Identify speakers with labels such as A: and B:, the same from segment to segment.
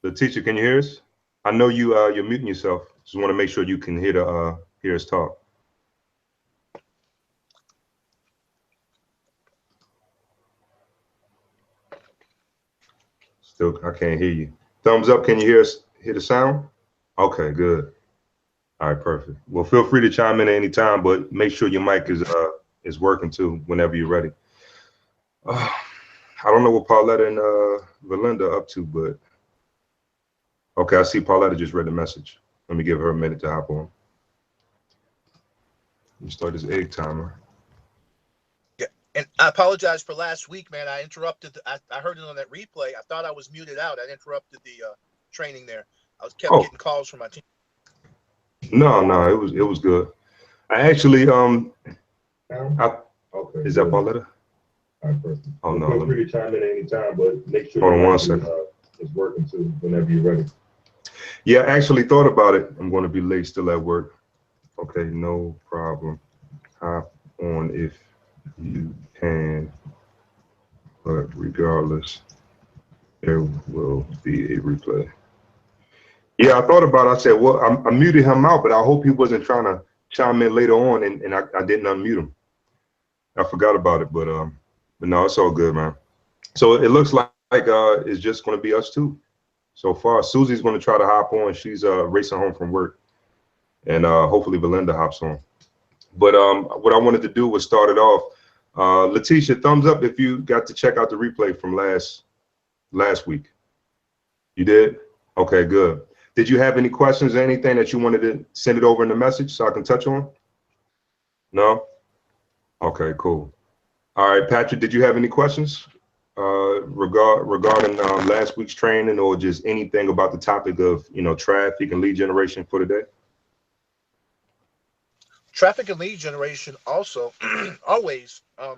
A: Letitia, can you hear us? I know you're muting yourself. Just want to make sure you can hear us talk. Still, I can't hear you. Thumbs up. Can you hear us? Hear the sound? Okay, good. All right, perfect. Well, feel free to chime in at any time, but make sure your mic is working too whenever you're ready. I don't know what Pauletta and Valinda up to, but okay, I see Pauletta just read the message. Let me give her a minute to hop on. Let me start this egg timer.
B: Yeah, and I apologize for last week, man. I interrupted. I heard it on that replay. I thought I was muted out. I interrupted the training there. I kept getting calls from my team.
A: No, it was good. I actually
C: Okay.
A: Is that Pauletta?
C: All right, perfect.
A: Oh no.
C: Feel free to chime in any time, but make sure
A: hold on 1 second.
C: It's working too whenever you're ready.
A: Yeah, I actually thought about it. I'm going to be late, still at work. Okay, no problem. Hop on if you can, but regardless, there will be a replay. Yeah, I thought about it. I said, well, I muted him out, but I hope he wasn't trying to chime in later on, and I didn't unmute him. I forgot about it, but no, it's all good, man. So it looks like it's just going to be us two so far. Susie's going to try to hop on. She's racing home from work, and hopefully Belinda hops on. But what I wanted to do was start it off. Letitia, thumbs up if you got to check out the replay from last week. You did? Okay, good. Did you have any questions or anything that you wanted to send it over in the message so I can touch on? No? Okay, cool. All right, Patrick, did you have any questions regarding last week's training, or just anything about the topic of, traffic and lead generation for today?
B: Traffic and lead generation also, always. I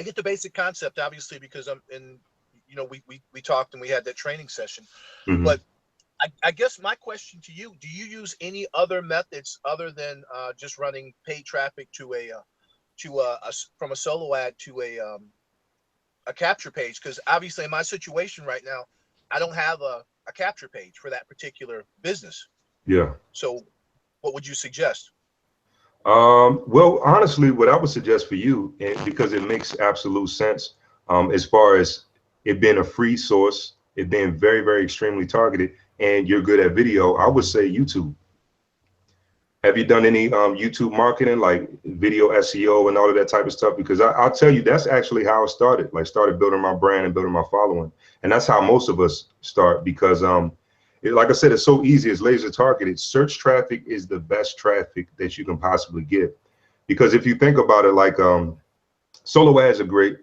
B: get the basic concept, obviously, because I'm in, we talked and we had that training session. Mm-hmm. But I guess my question to you, do you use any other methods other than just running paid traffic from a solo ad to a capture page? Because obviously in my situation right now, I don't have a capture page for that particular business.
A: Yeah.
B: So what would you suggest?
A: Well, honestly, what I would suggest for you, and because it makes absolute sense, as far as it being a free source, it being very, very extremely targeted, and you're good at video, I would say YouTube. Have you done any YouTube marketing, like video SEO and all of that type of stuff? Because I'll tell you, that's actually how I started. Started building my brand and building my following, and that's how most of us start. Because like I said, it's so easy. It's laser targeted. Search traffic is the best traffic that you can possibly get. Because if you think about it, solo ads are great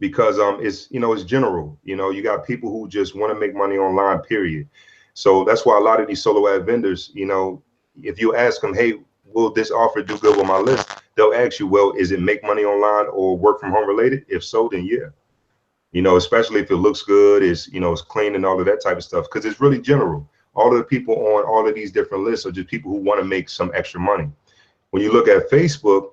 A: because it's general. You got people who just want to make money online, period. So that's why a lot of these solo ad vendors, if you ask them, hey, will this offer do good with my list? They'll ask you, well, is it make money online or work from home related? If so, then yeah. Especially if it looks good, it's clean and all of that type of stuff, because it's really general. All of the people on all of these different lists are just people who want to make some extra money. When you look at Facebook,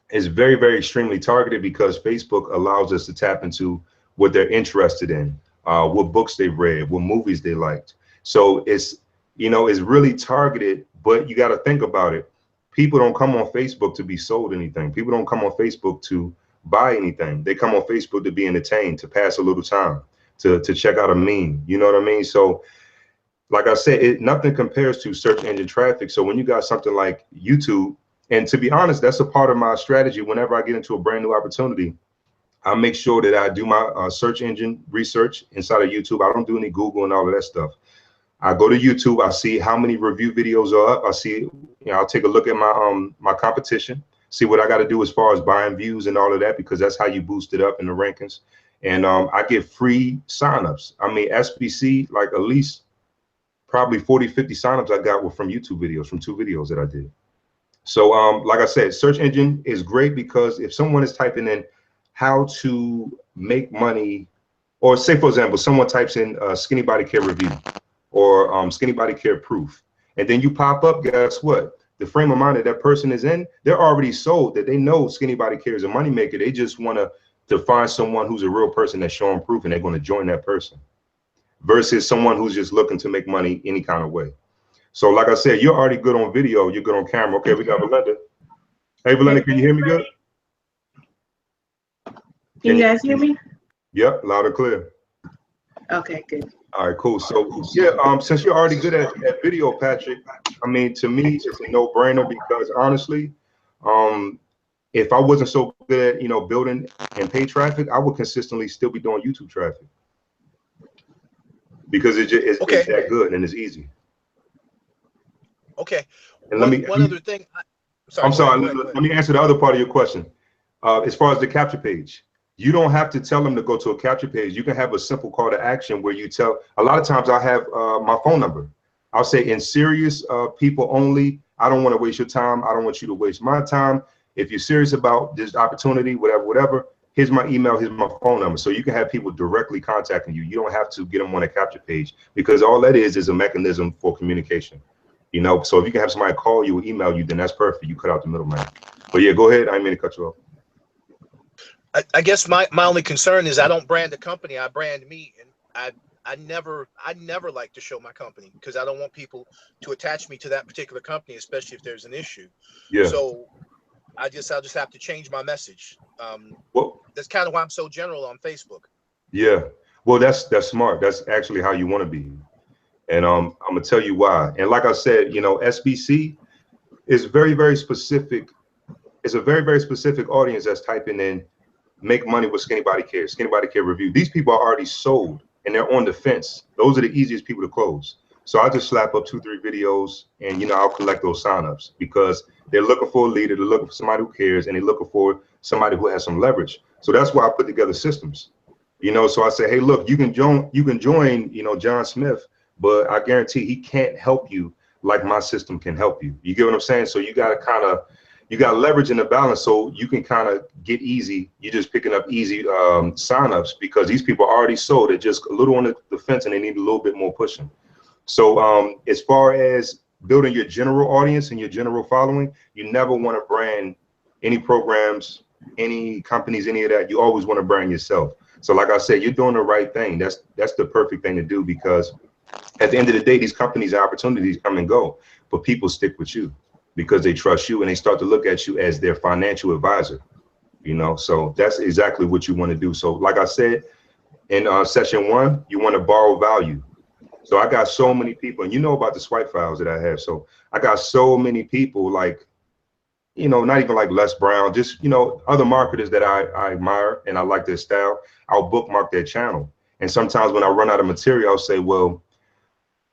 A: it's very, very extremely targeted because Facebook allows us to tap into what they're interested in, what books they've read, what movies they liked. So it's really targeted, but you got to think about it. People don't come on Facebook to be sold anything. People don't come on Facebook to buy anything. They come on Facebook to be entertained, to pass a little time, to check out a meme. You know what I mean? So like I said, nothing compares to search engine traffic. So when you got something like YouTube, and to be honest, that's a part of my strategy. Whenever I get into a brand new opportunity, I make sure that I do my search engine research inside of YouTube. I don't do any Google and all of that stuff. I go to YouTube, I see how many review videos are up. I see, I'll take a look at my competition, see what I got to do as far as buying views and all of that, because that's how you boost it up in the rankings. And I get free signups. I mean, SBC, like at least probably 40, 50 signups I got were from YouTube videos, from 2 videos that I did. So like I said, search engine is great because if someone is typing in how to make money, or say, for example, someone types in skinny body care review, or skinny body care proof, and then you pop up, guess what? The frame of mind that that person is in, they're already sold that they know skinny body care is a moneymaker. They just want to find someone who's a real person that's showing proof, and they're going to join that person. versus someone who's just looking to make money any kind of way. So like I said, you're already good on video, you're good on camera. Okay, we got Belinda. Hey Belinda, can you hear me good?
D: Can you guys hear me?
A: Yep, loud and clear.
D: Okay, good.
A: All right, cool. So yeah, since you're already good at video, Patrick, I mean, to me, it's a no-brainer because honestly, if I wasn't so good at, you know, building and paid traffic, I would consistently still be doing YouTube traffic because it's that good and it's easy.
B: Okay.
A: And
B: one other thing.
A: I'm sorry. Let me answer the other part of your question. As far as the capture page, you don't have to tell them to go to a capture page. You can have a simple call to action where you tell. A lot of times I have my phone number. I'll say, in serious people only, I don't want to waste your time. I don't want you to waste my time. If you're serious about this opportunity, whatever, here's my email, here's my phone number. So you can have people directly contacting you. You don't have to get them on a capture page because all that is a mechanism for communication. You know, so if you can have somebody call you or email you, then that's perfect. You cut out the middleman. But yeah, go ahead. I didn't mean to cut you off.
B: I guess my only concern is I don't brand the company, I brand me. And I never like to show my company because I don't want people to attach me to that particular company, especially if there's an issue.
A: Yeah.
B: So I'll just have to change my message.
A: Well,
B: that's kind of why I'm so general on Facebook.
A: Yeah. Well, that's smart. That's actually how you want to be. And I'm gonna tell you why. And like I said, you know, SBC is very, very specific. It's a very, very specific audience that's typing in make money with Skinny Body Care, Skinny Body Care review. These people are already sold and they're on the fence. Those are the easiest people to close. So I just slap up 2-3 videos and, you know, I'll collect those signups because they're looking for a leader, they're looking for somebody who cares, and they're looking for somebody who has some leverage. So that's why I put together systems. You know, so I say, hey, look, you can join, you know, John Smith, but I guarantee he can't help you like my system can help you. You get what I'm saying? So you got to you got leverage in the balance so you can kind of get easy. You're just picking up easy signups because these people are already sold. They're just a little on the fence and they need a little bit more pushing. So as far as building your general audience and your general following, you never want to brand any programs, any companies, any of that. You always want to brand yourself. So like I said, you're doing the right thing. That's the perfect thing to do because at the end of the day, these companies and opportunities come and go, but people stick with you because they trust you and they start to look at you as their financial advisor, you know? So that's exactly what you want to do. So like I said, in session 1, you want to borrow value. So I got so many people, and you know about the swipe files that I have. So I got so many people like, you know, not even like Les Brown, just, you know, other marketers that I admire and I like their style. I'll bookmark their channel. And sometimes when I run out of material, I'll say, well,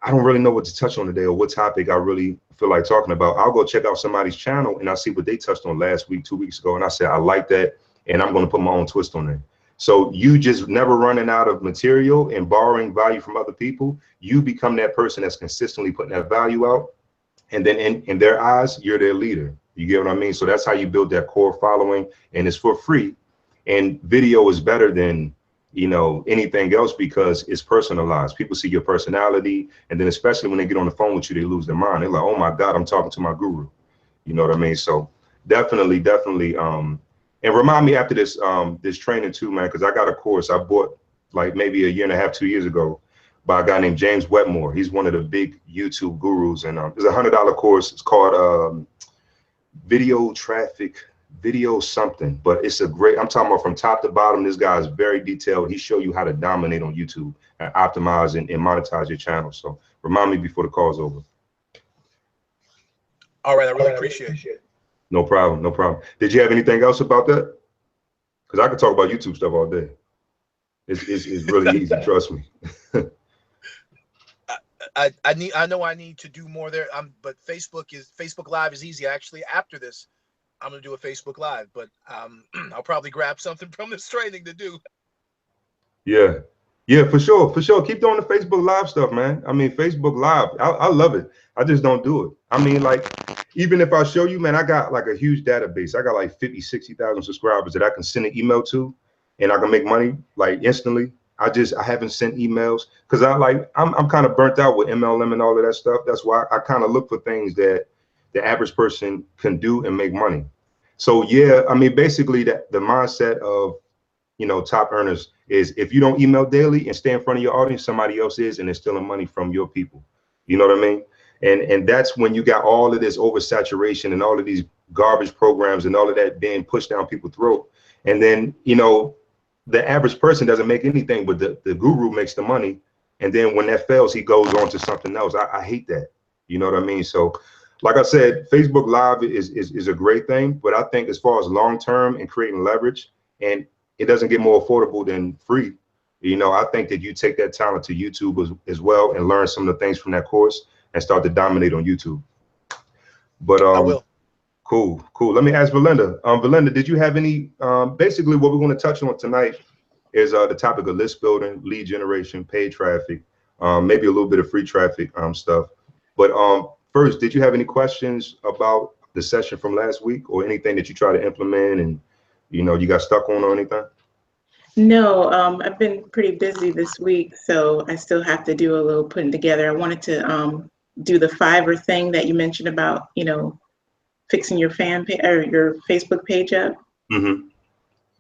A: I don't really know what to touch on today or what topic I really feel like talking about. I'll go check out somebody's channel and I'll see what they touched on last week, 2 weeks ago. And I said, I like that. And I'm going to put my own twist on it. So you just never running out of material and borrowing value from other people. You become that person that's consistently putting that value out. And then in their eyes, you're their leader. You get what I mean? So that's how you build that core following, and it's for free. And video is better than, you know, anything else because it's personalized. People see your personality, and then especially when they get on the phone with you, they lose their mind. They're like, oh my God, I'm talking to my guru. You know what I mean? So definitely, and remind me after this this training too, man, because I got a course I bought like maybe 1.5 years, 2 years ago by a guy named James Wetmore. He's one of the big YouTube gurus, and it's a $100 course. It's called Video Traffic, Video something, but it's a great, I'm talking about from top to bottom. This guy is very detailed. He show you how to dominate on YouTube and optimize and monetize your channel. So remind me before the call's over.
B: All right, I really appreciate it.
A: No problem, no problem. Did you have anything else about that? Because I could talk about YouTube stuff all day. It's really easy, trust me.
B: I know I need to do more there. But Facebook Live is easy. Actually, after this, I'm gonna do a Facebook Live, but I'll probably grab something from this training to do.
A: Yeah, for sure. Keep doing the Facebook Live stuff, man. I mean, Facebook Live, I love it. I just don't do it. I mean, like, even if I show you, man, I got like a huge database. I got like 50, 60,000 subscribers that I can send an email to, and I can make money like instantly. I haven't sent emails because I'm kind of burnt out with MLM and all of that stuff. That's why I kind of look for things that the average person can do and make money. So yeah, I mean, basically the mindset of top earners is if you don't email daily and stay in front of your audience, somebody else is, and they're stealing money from your people. You know what I mean? And that's when you got all of this oversaturation and all of these garbage programs and all of that being pushed down people's throat. And then, the average person doesn't make anything, but the guru makes the money. And then when that fails, he goes on to something else. I hate that. You know what I mean? So like I said, Facebook Live is a great thing, but I think as far as long term and creating leverage, and it doesn't get more affordable than free. I think that you take that talent to YouTube as well and learn some of the things from that course and start to dominate on YouTube. But
B: I will.
A: Cool. Let me ask Valinda. Valinda, did you have any? Basically, what we're going to touch on tonight is the topic of list building, lead generation, paid traffic, maybe a little bit of free traffic stuff. But first, did you have any questions about the session from last week or anything that you try to implement and you got stuck on or anything?
D: No, I've been pretty busy this week, so I still have to do a little putting together. I wanted to do the Fiverr thing that you mentioned about, fixing your fan page or your Facebook page up.
A: Mm-hmm.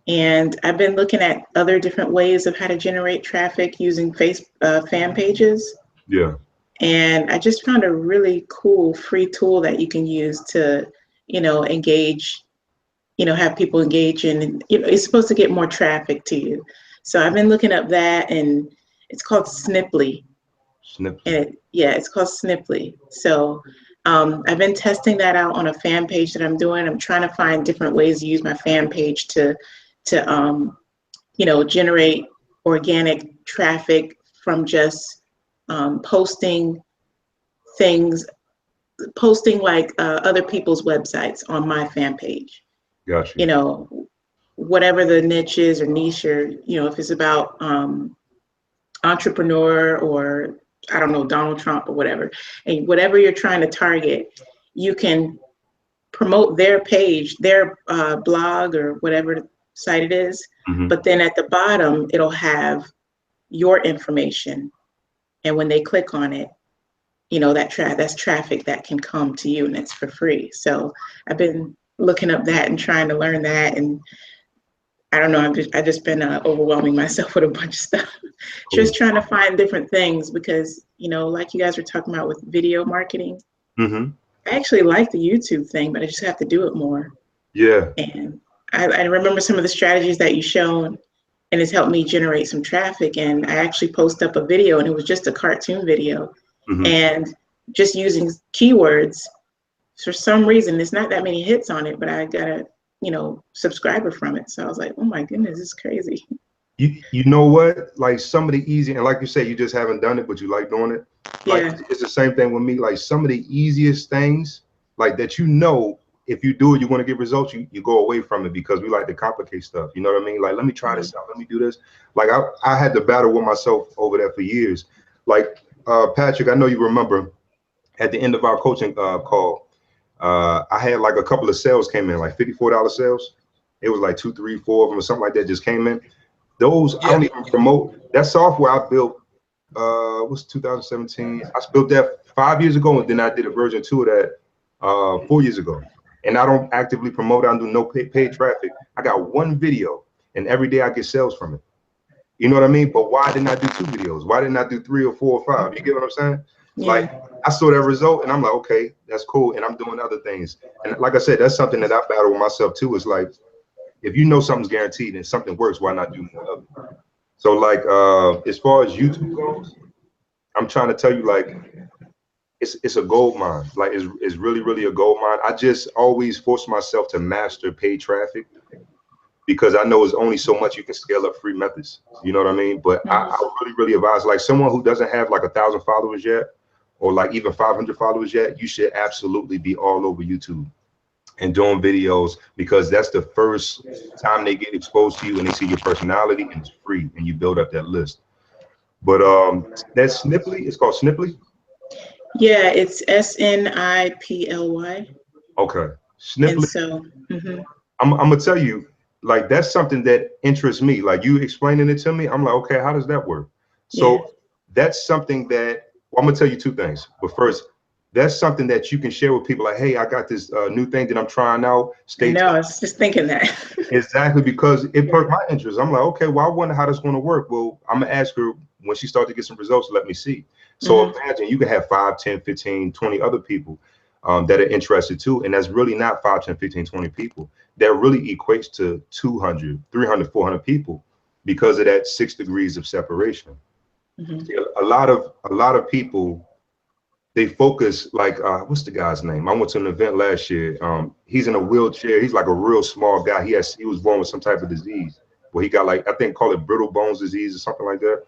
D: And I've been looking at other different ways of how to generate traffic using fan pages.
A: Yeah.
D: And I just found a really cool free tool that you can use to, engage, have people engage in, it's supposed to get more traffic to you. So I've been looking up that, and it's called Sniply. And it's called Sniply. So I've been testing that out on a fan page that I'm doing. I'm trying to find different ways to use my fan page to generate organic traffic from just posting like other people's websites on my fan page.
A: Gotcha.
D: Whatever the niche is or niche, or if it's about entrepreneur or I don't know, Donald Trump or whatever, and whatever you're trying to target, you can promote their page, their blog or whatever site it is.
A: Mm-hmm.
D: But then at the bottom, it'll have your information. And when they click on it, that's traffic that can come to you, and it's for free. So I've been looking up that and trying to learn that. And I don't know, I've just been overwhelming myself with a bunch of stuff.
A: Cool.
D: Just trying to find different things because, like you guys were talking about with video marketing,
A: mm-hmm.
D: I actually like the YouTube thing, but I just have to do it more.
A: Yeah.
D: And I remember some of the strategies that you shown, and it's helped me generate some traffic. And I actually posted up a video, and it was just a cartoon video.
A: Mm-hmm.
D: And just using keywords, for some reason, there's not that many hits on it, but I got a subscriber from it. So I was like, oh my goodness, this is crazy.
A: You know what? Like some of the easy, and like you say, you just haven't done it, but you like doing it. Like
D: Yeah.
A: it's the same thing with me. Like some of the easiest things, like that, if you do it, you're going to get results. You go away from it because we like to complicate stuff. You know what I mean? Like, let me try this out. Let me do this. Like I had to battle with myself over that for years. Like Patrick, I know you remember at the end of our coaching call, I had like a couple of sales came in, like $54 sales. It was like 2, 3, 4 of them or something like that just came in. Those I don't even promote. That software I built, what's 2017? I built that 5 years ago, and then I did a version 2 of that 4 years ago. And I don't actively promote it. I do no paid traffic. I got one video, and every day I get sales from it. You know what I mean? But why didn't I do 2 videos? Why didn't I do 3 or 4 or 5? You get what I'm saying?
D: Yeah.
A: Like I saw that result, and I'm like, okay, that's cool. And I'm doing other things. And like I said, that's something that I battle with myself too. Is like, if you know something's guaranteed and something works, why not do more of it? So like, as far as YouTube goes, I'm trying to tell you, like, it's a gold mine. Like it's really, really a gold mine. I just always force myself to master paid traffic because I know it's only so much you can scale up free methods. You know what I mean? But I really, really advise, like someone who doesn't have like 1,000 followers yet, or like even 500 followers yet, you should absolutely be all over YouTube and doing videos, because that's the first time they get exposed to you and they see your personality, and it's free, and you build up that list. But that's Sniply. It's called Sniply.
D: Yeah, it's SNIPLY.
A: Okay, Sniply.
D: And so
A: I'm gonna tell you, like, that's something that interests me. Like you explaining it to me, I'm like, okay, how does that work? So that's something that, well, I'm gonna tell you 2 things. But first, that's something that you can share with people. Like, hey, I got this new thing that I'm trying out.
D: I know, I was just thinking that.
A: Exactly, because it perked my interest. I'm like, okay, well, I wonder how that's going to work. Well, I'm gonna ask her when she starts to get some results, let me see. So imagine you can have 5, 10, 15, 20 other people that are interested too. And that's really not 5, 10, 15, 20 people. That really equates to 200, 300, 400 people because of that 6 degrees of separation. See, a lot of people, they focus like, what's the guy's name? I went to an event last year. He's in a wheelchair. He's like a real small guy. He was born with some type of disease where he got like, I think call it brittle bones disease or something like that.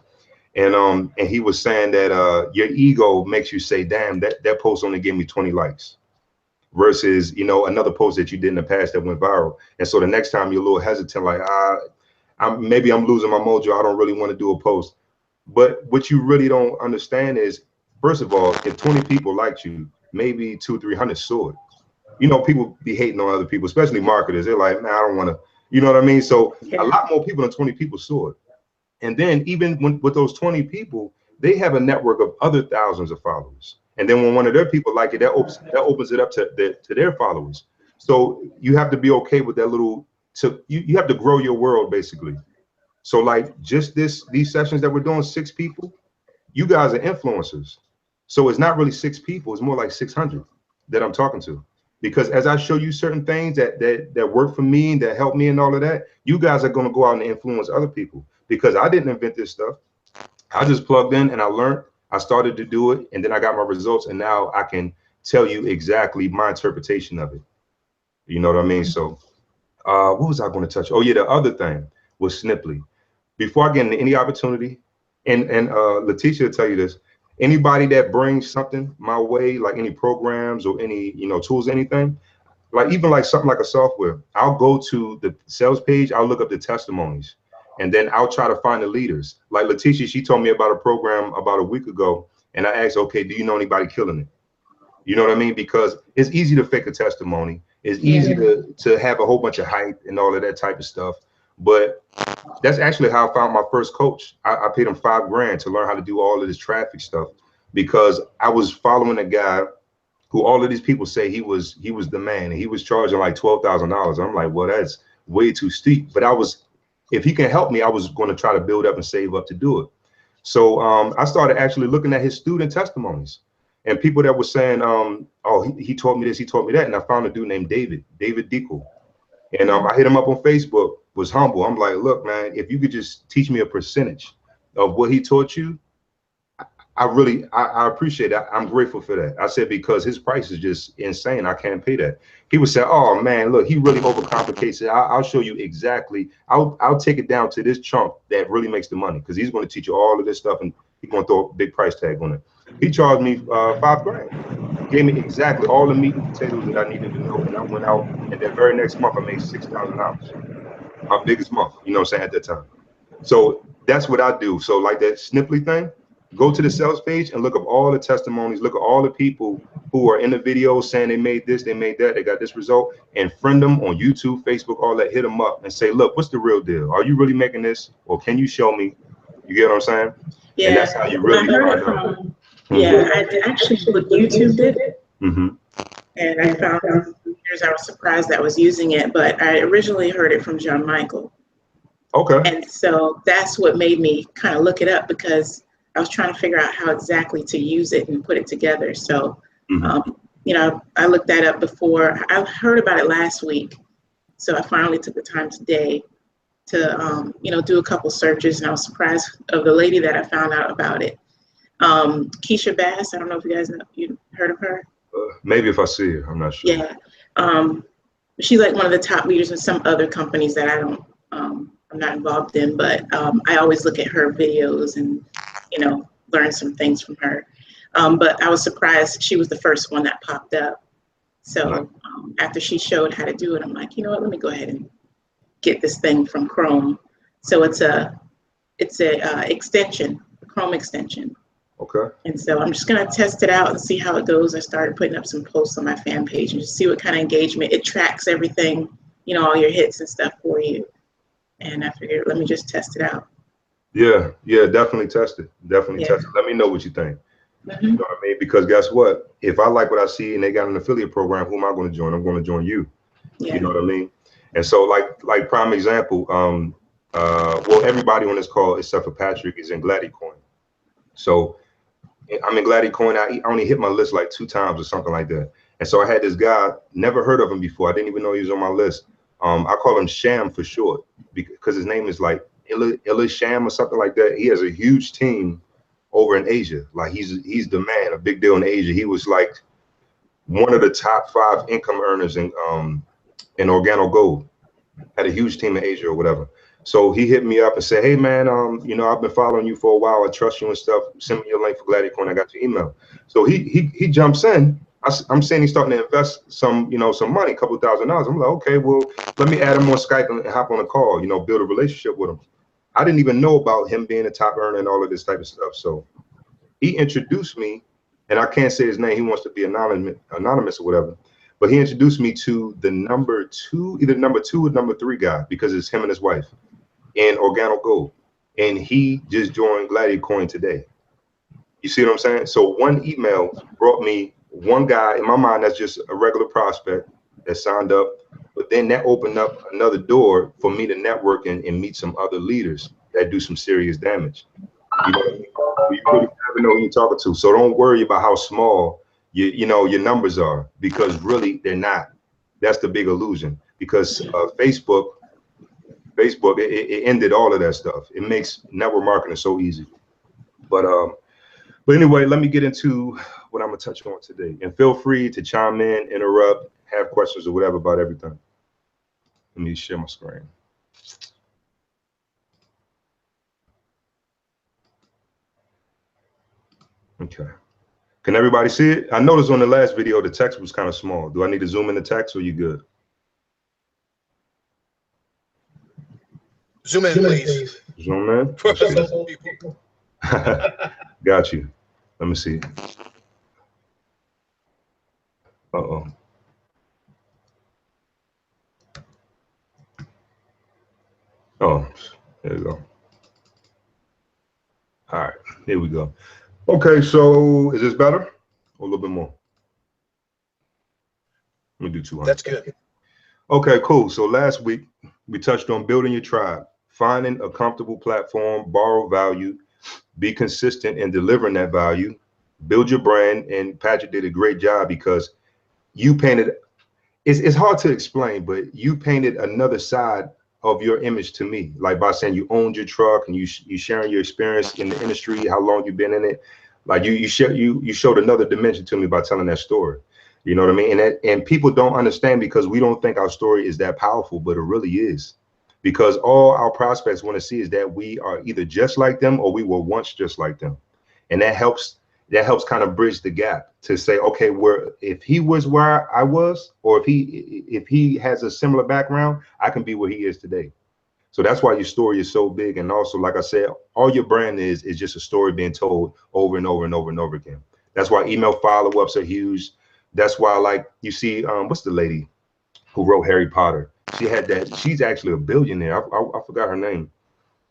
A: And he was saying that your ego makes you say, damn, that post only gave me 20 likes versus, you know, another post that you did in the past that went viral. And so the next time you're a little hesitant, like, maybe I'm losing my mojo. I don't really want to do a post. But what you really don't understand is, first of all, if 20 people liked you, maybe 200, 300 saw it. You know, people be hating on other people, especially marketers. They're like, man, I don't want to, you know what I mean? So a lot more people than 20 people saw it. And then even with those 20 people, they have a network of other thousands of followers. And then when one of their people like it, that opens it up to their followers. So you have to be okay with that little, you have to grow your world basically. So like just these sessions that we're doing, 6 people, you guys are influencers. So it's not really 6 people, it's more like 600 that I'm talking to. Because as I show you certain things that work for me and that help me and all of that, you guys are going to go out and influence other people. Because I didn't invent this stuff. I just plugged in and I learned, I started to do it, and then I got my results, and now I can tell you exactly my interpretation of it. You know what I mean? So what was I going to touch? Oh yeah, the other thing was Snipply. Before I get into any opportunity, and Letitia will tell you this, anybody that brings something my way, like any programs or any, you know, tools, anything, like even like something like a software, I'll go to the sales page, I'll look up the testimonies, and then I'll try to find the leaders. Like Letitia, she told me about a program about a week ago, and I asked, okay, do you know anybody killing it? You know what I mean? Because it's easy to fake a testimony. It's easy to have a whole bunch of hype and all of that type of stuff. But that's actually how I found my first coach. I paid him $5 grand to learn how to do all of this traffic stuff, because I was following a guy who all of these people say he was the man, and he was charging like $12,000. I'm like, well, that's way too steep. But if he can help me, I was going to try to build up and save up to do it. So I started actually looking at his student testimonies and people that were saying, oh, he taught me this, he taught me that. And I found a dude named David Deacle. And I hit him up on Facebook, was humble. I'm like, look, man, if you could just teach me a percentage of what he taught you, I appreciate that. I'm grateful for that. I said, because his price is just insane. I can't pay that. He would say, oh man, look, he really overcomplicates it. I'll show you exactly. I'll take it down to this chunk that really makes the money, because he's going to teach you all of this stuff, and he's going to throw a big price tag on it. He charged me $5 grand. Gave me exactly all the meat and potatoes that I needed to know. And I went out, and that very next month I made $6,000. My biggest month, you know what I'm saying, at that time. So that's what I do. So like that Snipply thing, go to the sales page and look up all the testimonies, look at all the people who are in the video saying they made this, they made that, they got this result, and friend them on YouTube, Facebook, all that. Hit them up and say, look, what's the real deal? Are you really making this, or can you show me? You get what I'm saying?
D: Yeah.
A: And that's how you really find out.
D: Yeah, I actually what YouTube did it. And I found years I was surprised that I was using it, but I originally heard it from John Michael.
A: Okay.
D: And so that's what made me kind of look it up, because I was trying to figure out how exactly to use it and put it together. So, you know, I looked that up before. I heard about it last week. So I finally took the time today to, you know, do a couple searches, and I was surprised of the lady that I found out about it. Keisha Bass, I don't know if you guys know, you heard of her?
A: Maybe if I see her, I'm not sure.
D: Yeah. She's like one of the top leaders in some other companies that I'm not involved in, but I always look at her videos and, you know, learn some things from her. But I was surprised she was the first one that popped up. So after she showed how to do it, I'm like, you know what, let me go ahead and get this thing from Chrome. So it's a extension, a Chrome extension.
A: Okay.
D: And so I'm just going to test it out and see how it goes. I started putting up some posts on my fan page and just see what kind of engagement. It tracks everything, you know, all your hits and stuff for you. And I figured, let me just test it out.
A: Yeah, definitely test it. Definitely test it. Let me know what you think. You know what I mean? Because guess what? If I like what I see and they got an affiliate program, who am I going to join? I'm going to join you.
D: Yeah.
A: You know what I mean? And so like prime example, well, everybody on this call except for Patrick is in Gladicoin. So I'm in Gladicoin. I only hit my list like 2 times or something like that. And so I had this guy, never heard of him before. I didn't even know he was on my list. I call him Sham for short because his name is like Illa Sham or something like that. He has a huge team over in Asia. Like he's the man, a big deal in Asia. He was like one of the top 5 income earners in Organo Gold. Had a huge team in Asia or whatever. So he hit me up and said, hey man, you know, I've been following you for a while. I trust you and stuff. Send me your link for Gladicoin. I got your email. So he jumps in. I'm saying he's starting to invest some, you know, some money, a couple of $1,000s. I'm like, okay, well, let me add him on Skype and hop on a call, you know, build a relationship with him. I didn't even know about him being a top earner and all of this type of stuff. So he introduced me, and I can't say his name. He wants to be anonymous or whatever. But he introduced me to the number 2, either number 2 or number 3 guy, because it's him and his wife in Organo Gold. And he just joined Gladicoin today. You see what I'm saying? So one email brought me one guy in my mind that's just a regular prospect that signed up. But then that opened up another door for me to network and meet some other leaders that do some serious damage. You know what I mean? You really never know who you're talking to. So don't worry about how small you know your numbers are, because really they're not. That's the big illusion, because Facebook it ended all of that stuff. It makes network marketing so easy. But anyway, let me get into what I'm gonna touch on today, and feel free to chime in, interrupt, have questions or whatever about everything. Let me share my screen. Okay. Can everybody see it? I noticed on the last video, the text was kind of small. Do I need to zoom in the text or you good?
B: Zoom in, please.
A: Zoom in? Got you. Let me see. Uh-oh. Oh, there you go. All right, here we go. Okay, so is this better or a little bit more? Let me do 200.
B: That's good.
A: Okay, cool. So last week we touched on building your tribe, finding a comfortable platform, borrow value, be consistent in delivering that value, build your brand. And Patrick did a great job because you painted, it's hard to explain, but you painted another side of your image to me, like by saying you owned your truck and you sharing your experience in the industry, how long you've been in it. Like you showed another dimension to me by telling that story. You know what I mean? And people don't understand because we don't think our story is that powerful, but it really is. Because all our prospects want to see is that we are either just like them or we were once just like them. And that helps kind of bridge the gap to say, okay, if he was where I was, or if he has a similar background, I can be where he is today. So that's why your story is so big. And also, like I said, all your brand is just a story being told over and over and over and over again. That's why email follow-ups are huge. That's why, like, you see, what's the lady who wrote Harry Potter? She had that. She's actually a billionaire. I forgot her name.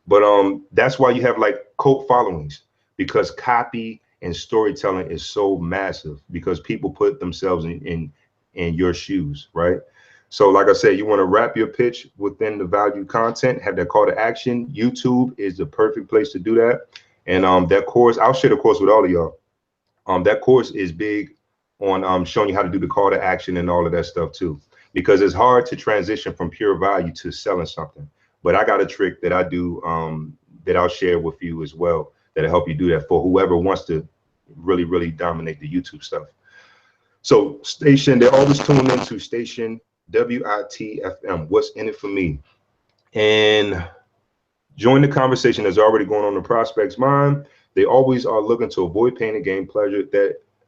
A: But that's why you have like cult followings, because copy and storytelling is so massive, because people put themselves in your shoes, right? So like I said, you want to wrap your pitch within the value content, have that call to action. YouTube is the perfect place to do that. And that course, I'll share the course with all of y'all. That course is big on showing you how to do the call to action and all of that stuff too, because it's hard to transition from pure value to selling something. But I got a trick that I do that I'll share with you as well, that'll help you do that for whoever wants to really, really dominate the YouTube stuff. So station, they're always tuned into station WITFM, what's in it for me. And join the conversation that's already going on in the prospect's mind. They always are looking to avoid pain and gain pleasure.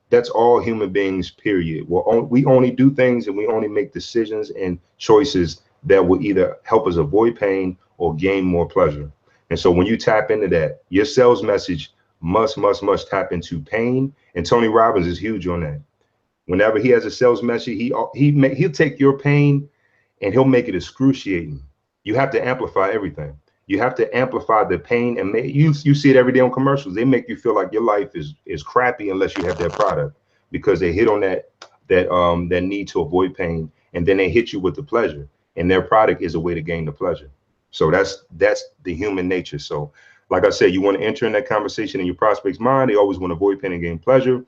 A: That's all human beings, period. We only do things and we only make decisions and choices that will either help us avoid pain or gain more pleasure. And so when you tap into that, your sales message must tap into pain. And Tony Robbins is huge on that. Whenever he has a sales message, he'll take your pain and he'll make it excruciating. You have to amplify everything. You have to amplify the pain, and you see it every day on commercials. They make you feel like your life is crappy unless you have their product, because they hit on that need to avoid pain, and then they hit you with the pleasure, and their product is a way to gain the pleasure. So that's the human nature. So like I said, you want to enter in that conversation in your prospect's mind. They always want to avoid pain and gain pleasure.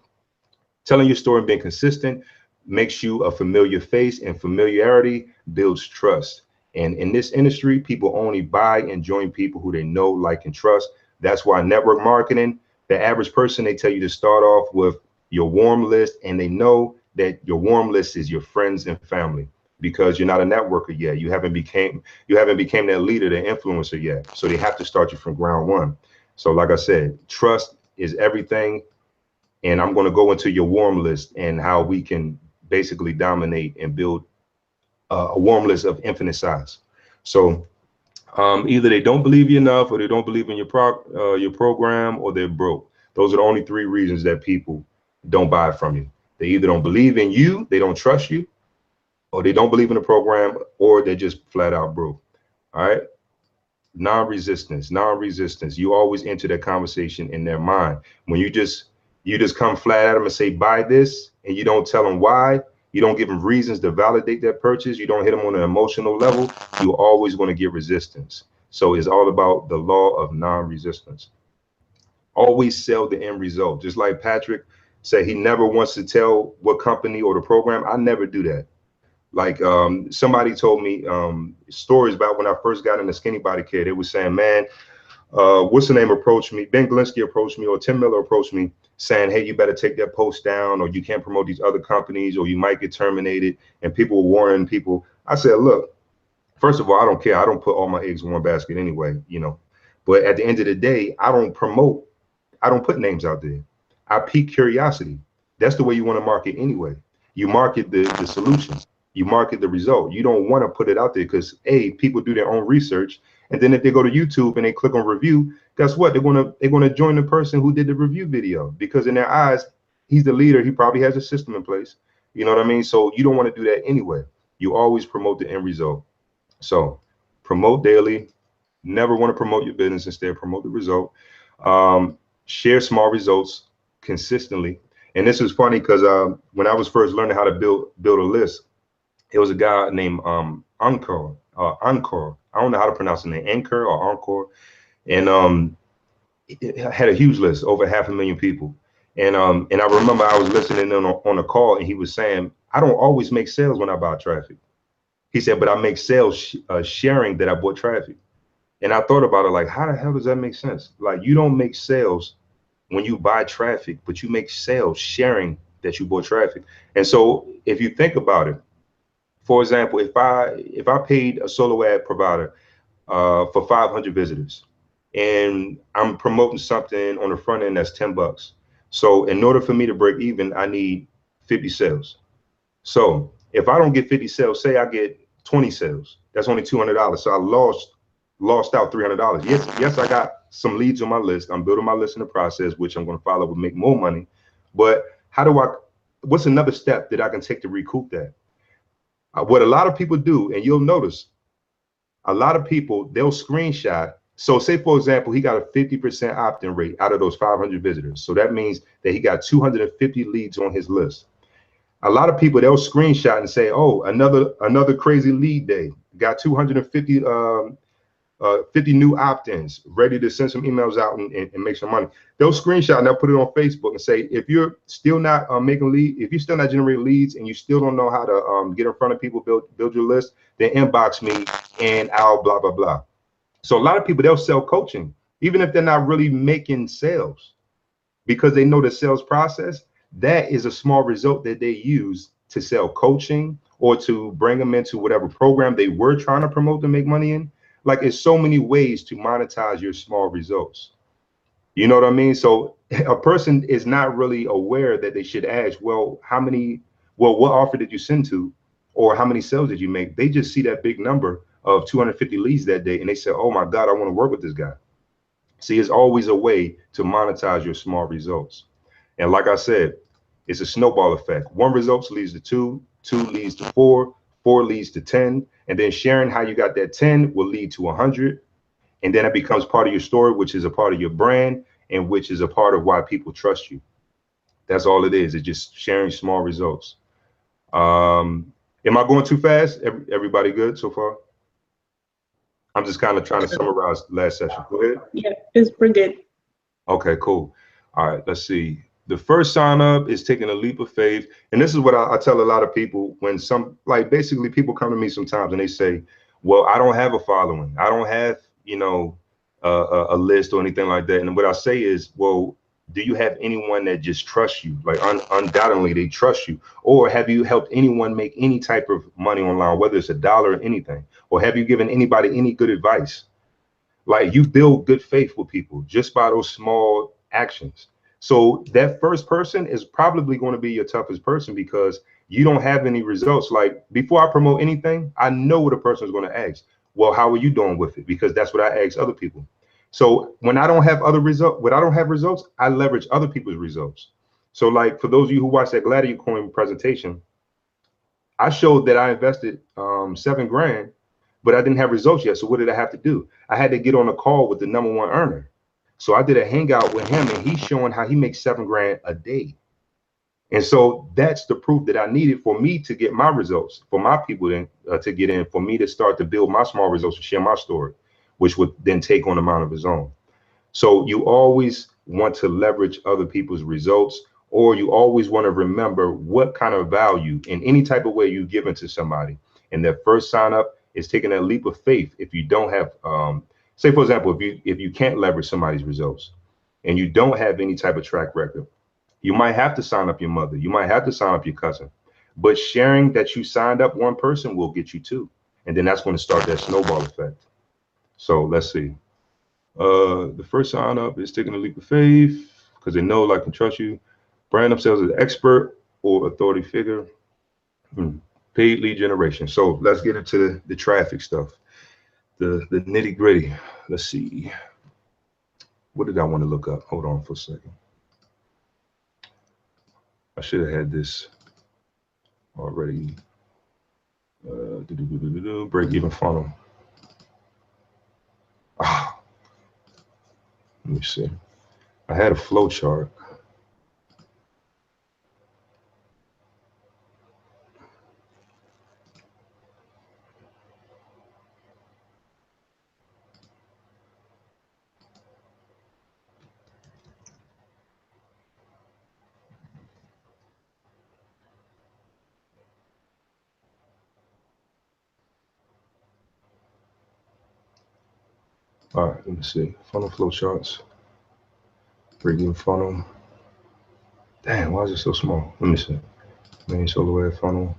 A: Telling your story and being consistent makes you a familiar face, and familiarity builds trust. And in this industry, people only buy and join people who they know, like, and trust. That's why network marketing, the average person, they tell you to start off with your warm list, and they know that your warm list is your friends and family, because you're not a networker yet. You haven't became that leader, the influencer yet. So they have to start you from ground one. So like I said, trust is everything. And I'm going to go into your warm list and how we can basically dominate and build a warm list of infinite size. So either they don't believe you enough, or they don't believe in your program, or they're broke. Those are the only three reasons that people don't buy from you. They either don't believe in you, they don't trust you, or they don't believe in the program, or they're just flat out broke. All right. Non-resistance. You always enter that conversation in their mind. When you just come flat at them and say, buy this, and you don't tell them why, you don't give them reasons to validate that purchase, you don't hit them on an emotional level, you're always going to get resistance. So it's all about the law of non-resistance. Always sell the end result. Just like Patrick said, he never wants to tell what company or the program. I never do that. Like somebody told me stories about when I first got into skinny body care. They were saying, man, what's the name approached me? Ben Galinsky approached me, or Tim Miller approached me, saying, hey, you better take that post down, or you can't promote these other companies, or you might get terminated. And people were warning people. I said, look, first of all, I don't care. I don't put all my eggs in one basket anyway, you know. But at the end of the day, I don't put names out there. I pique curiosity. That's the way you want to market anyway. You market the solution. You market the result. You don't want to put it out there because people do their own research, and then if they go to YouTube and they click on review, guess what? They're gonna join the person who did the review video, because in their eyes, he's the leader. He probably has a system in place. You know what I mean? So you don't want to do that anyway. You always promote the end result. So promote daily. Never want to promote your business. Instead, promote the result. Share small results consistently. And this is funny because when I was first learning how to build a list, it was a guy named Encore. I don't know how to pronounce the name, Anchor or Encore. And it had a huge list, over 500,000 people. And I remember I was listening on a call, and he was saying, I don't always make sales when I buy traffic. He said, but I make sales sharing that I bought traffic. And I thought about it, like, how the hell does that make sense? Like, you don't make sales when you buy traffic, but you make sales sharing that you bought traffic. And so if you think about it, for example, if I paid a solo ad provider for 500 visitors, and I'm promoting something on the front end that's $10. So in order for me to break even, I need 50 sales. So if I don't get 50 sales, say I get 20 sales, that's only $200. So I lost out $300. Yes, I got some leads on my list. I'm building my list in the process, which I'm going to follow with make more money. But what's another step that I can take to recoup that? What a lot of people do, and you'll notice, a lot of people, they'll screenshot. So say, for example, he got a 50% opt-in rate out of those 500 visitors. So that means that he got 250 leads on his list. A lot of people, they'll screenshot and say, oh, another crazy lead day. Got 250 50 new opt-ins, ready to send some emails out and make some money. They'll screenshot and they'll put it on Facebook and say, if you're still not if you're still not generating leads and you still don't know how to get in front of people, build your list, then inbox me and I'll blah, blah, blah. So a lot of people, they'll sell coaching, even if they're not really making sales, because they know the sales process. That is a small result that they use to sell coaching or to bring them into whatever program they were trying to promote to make money in. Like, it's so many ways to monetize your small results. You know what I mean? So a person is not really aware that they should ask, well, what offer did you send to, or how many sales did you make? They just see that big number of 250 leads that day, and they say, oh my God, I want to work with this guy. See, it's always a way to monetize your small results. And like I said, it's a snowball effect. One result leads to two leads to four leads to 10. And then sharing how you got that 10 will lead to 100. And then it becomes part of your story, which is a part of your brand, and which is a part of why people trust you. That's all it is. It's just sharing small results. Am I going too fast? Everybody good so far? I'm just kind of trying to summarize the last session. Go ahead.
D: Yeah, it's pretty good.
A: Okay, cool. All right, let's see. The first sign up is taking a leap of faith. And this is what I tell a lot of people when basically people come to me sometimes and they say, well, I don't have a following. I don't have, a list or anything like that. And what I say is, well, do you have anyone that just trusts you? Like undoubtedly they trust you. Or have you helped anyone make any type of money online, whether it's $1 or anything? Or have you given anybody any good advice? Like you build good faith with people just by those small actions. So that first person is probably going to be your toughest person because you don't have any results. Like before I promote anything, I know what a person is going to ask. Well, how are you doing with it? Because that's what I ask other people. So when I don't have results, I leverage other people's results. So like for those of you who watched that Gladiator Coin presentation, I showed that I invested $7 grand, but I didn't have results yet. So what did I have to do? I had to get on a call with the #1 earner. So I did a hangout with him and he's showing how he makes $7 grand a day. And so that's the proof that I needed for me to get my results, for my people to get in, for me to start to build my small results and share my story, which would then take on a mind of its own. So you always want to leverage other people's results, or you always want to remember what kind of value in any type of way you give into somebody. And that first sign up is taking that leap of faith. If you don't have, say for example, if you can't leverage somebody's results and you don't have any type of track record, you might have to sign up your mother. You might have to sign up your cousin. But sharing that you signed up one person will get you two. And then that's going to start that snowball effect. So let's see. The first sign up is taking a leap of faith because they know, like, and trust you. Brand themselves as an expert or authority figure. Paid lead generation. So let's get into the traffic stuff, the nitty gritty. Let's see. What did I want to look up? Hold on for a second. I should have had this already. Break even funnel. Let me see. I had a flow chart. All right, let me see. Funnel flow charts. Break-even funnel. Damn, why is it so small? Let me see. Main solo ad funnel.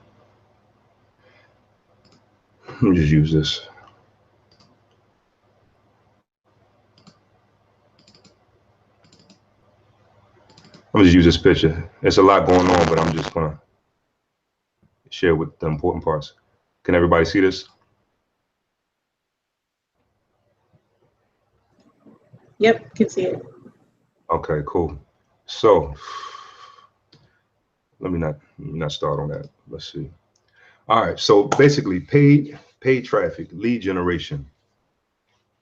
A: Let me just use this. I'm gonna just use this picture. It's a lot going on, but I'm just gonna share with the important parts. Can everybody see this?
D: Yep, can see it.
A: Okay, cool. So let me not start on that. Let's see. All right, so basically paid traffic, lead generation.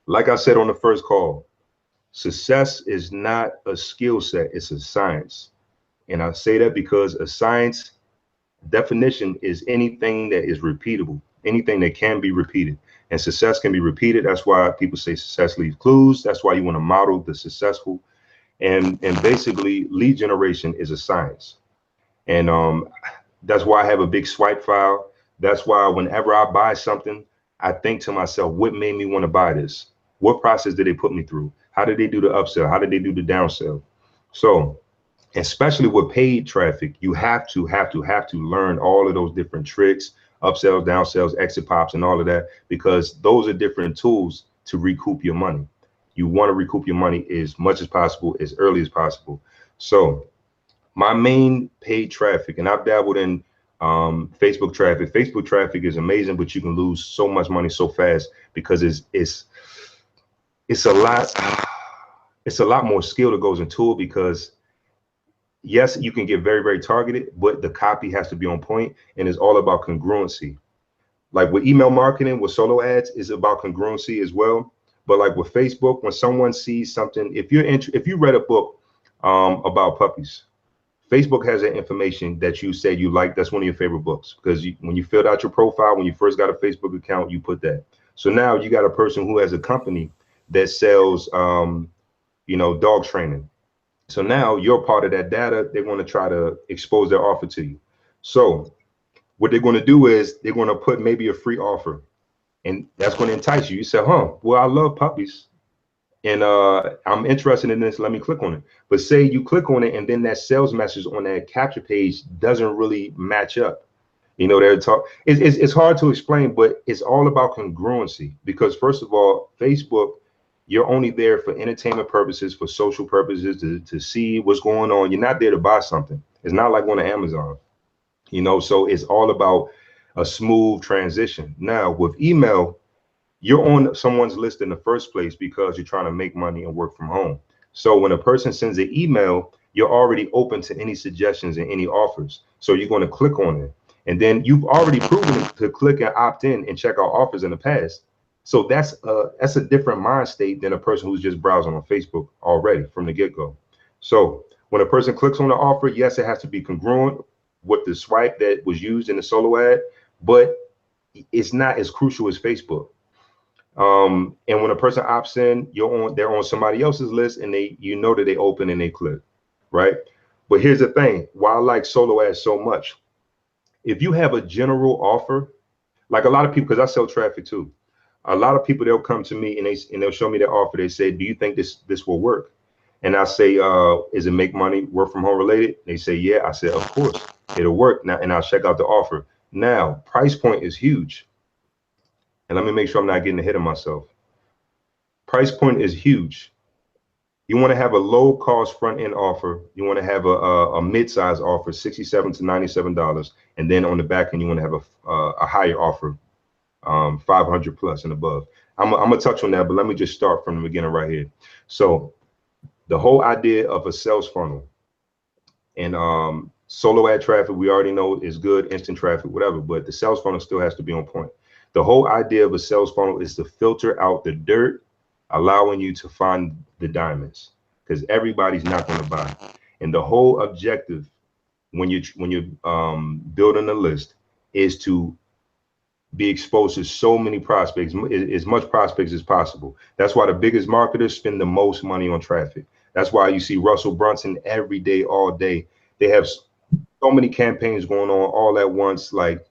A: Like I said on the first call, success is not a skill set, it's a science. And I say that because a science definition is anything that is repeatable, anything that can be repeated. And success can be repeated. That's why people say success leaves clues. That's why you want to model the successful. And basically lead generation is a science. And that's why I have a big swipe file. That's why whenever I buy something, I think to myself, what made me want to buy this? What process did they put me through? How did they do the upsell? How did they do the downsell? So especially with paid traffic, you have to learn all of those different tricks, upsells, downsells, exit pops, and all of that, because those are different tools to recoup your money. You want to recoup your money as much as possible, as early as possible. So my main paid traffic, and I've dabbled in Facebook traffic. Facebook traffic is amazing, but you can lose so much money so fast because it's a lot more skill that goes into it, because yes, you can get very, very targeted, but the copy has to be on point, and it's all about congruency. Like with email marketing, with solo ads, is about congruency as well. But like with Facebook, when someone sees something, if you read a book about puppies, Facebook has that information that you said you like. That's one of your favorite books because when you filled out your profile, when you first got a Facebook account, you put that. So now you got a person who has a company that sells, dog training. So now you're part of that data. They want to try to expose their offer to you. So what they're going to do is they're going to put maybe a free offer, and that's going to entice you. You say, huh, well, I love puppies and I'm interested in this. Let me click on it. But say you click on it and then that sales message on that capture page doesn't really match up. They're talk. It's hard to explain, but it's all about congruency because first of all, Facebook, you're only there for entertainment purposes, for social purposes, to see what's going on. You're not there to buy something. It's not like on Amazon, so it's all about a smooth transition. Now with email, you're on someone's list in the first place because you're trying to make money and work from home. So when a person sends an email, you're already open to any suggestions and any offers. So you're going to click on it. And then you've already proven to click and opt in and check out offers in the past. So that's a different mind state than a person who's just browsing on Facebook already from the get-go. So when a person clicks on the offer, yes, it has to be congruent with the swipe that was used in the solo ad, but it's not as crucial as Facebook. And when a person opts in, they're on somebody else's list and that they open and they click, right? But here's the thing, why I like solo ads so much. If you have a general offer, like a lot of people, because I sell traffic too, a lot of people, they'll come to me and they'll show me their offer. They say, do you think this will work? And I say, is it make money, work from home related? They say, yeah. I said, of course, it'll work. Now, and I'll check out the offer. Now, price point is huge. And let me make sure I'm not getting ahead of myself. Price point is huge. You want to have a low cost front end offer. You want to have a mid-size offer, $67 to $97. And then on the back end, you want to have a higher offer, 500 plus and above. I'm gonna touch on that, but let me just start from the beginning right here. So the whole idea of a sales funnel and solo ad traffic, we already know is good, instant traffic, whatever, but the sales funnel still has to be on point. The whole idea of a sales funnel is to filter out the dirt, allowing you to find the diamonds, because everybody's not going to buy. And the whole objective when you're building a list is to be exposed to so many prospects, as much prospects as possible. That's why the biggest marketers spend the most money on traffic. That's why you see Russell Brunson every day, all day. They have so many campaigns going on all at once, like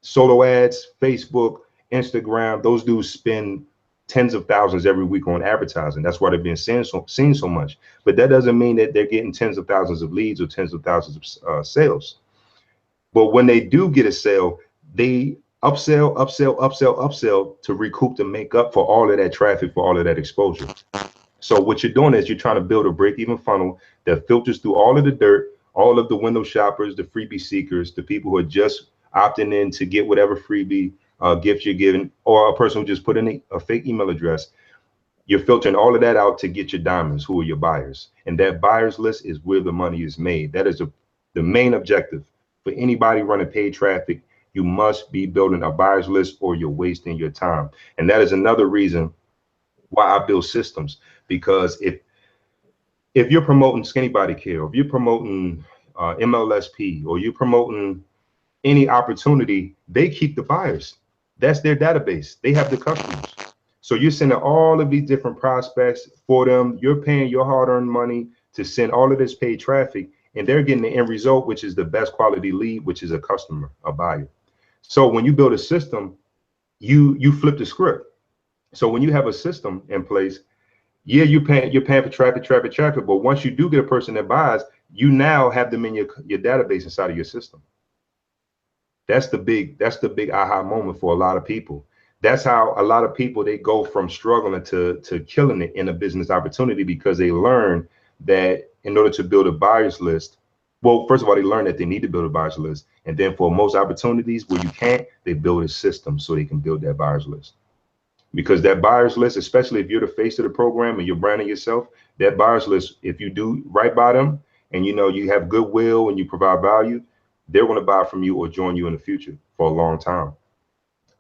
A: solo ads, Facebook, Instagram. Those dudes spend tens of thousands every week on advertising. That's why they're being seen so much. But that doesn't mean that they're getting tens of thousands of leads or tens of thousands of sales. But when they do get a sale, they upsell to recoup to make up for all of that traffic, for all of that exposure. So what you're doing is you're trying to build a break-even funnel that filters through all of the dirt, all of the window shoppers, the freebie seekers, the people who are just opting in to get whatever freebie gift you're giving, or a person who just put in a fake email address. You're filtering all of that out to get your diamonds, who are your buyers. And that buyers list is where the money is made. That is the main objective for anybody running paid traffic. You must be building a buyers list or you're wasting your time. And that is another reason why I build systems, because if you're promoting Skinny Body Care, or if you're promoting MLSP, or you're promoting any opportunity, they keep the buyers. That's their database. They have the customers. So you're sending all of these different prospects for them. You're paying your hard-earned money to send all of this paid traffic, and they're getting the end result, which is the best quality lead, which is a customer, a buyer. So when you build a system, you flip the script. So when you have a system in place, yeah, you're paying for traffic, but once you do get a person that buys, you now have them in your database inside of your system. That's the big aha moment for a lot of people. That's how a lot of people, they go from struggling to killing it in a business opportunity, because they learn that in order to build a buyers list, well, first of all, they learn that they need to build a buyers list. And then for most opportunities where you can't, they build a system so they can build that buyers list. Because that buyers list, especially if you're the face of the program and you're branding yourself, that buyers list, if you do right by them and you have goodwill and you provide value, they're going to buy from you or join you in the future for a long time.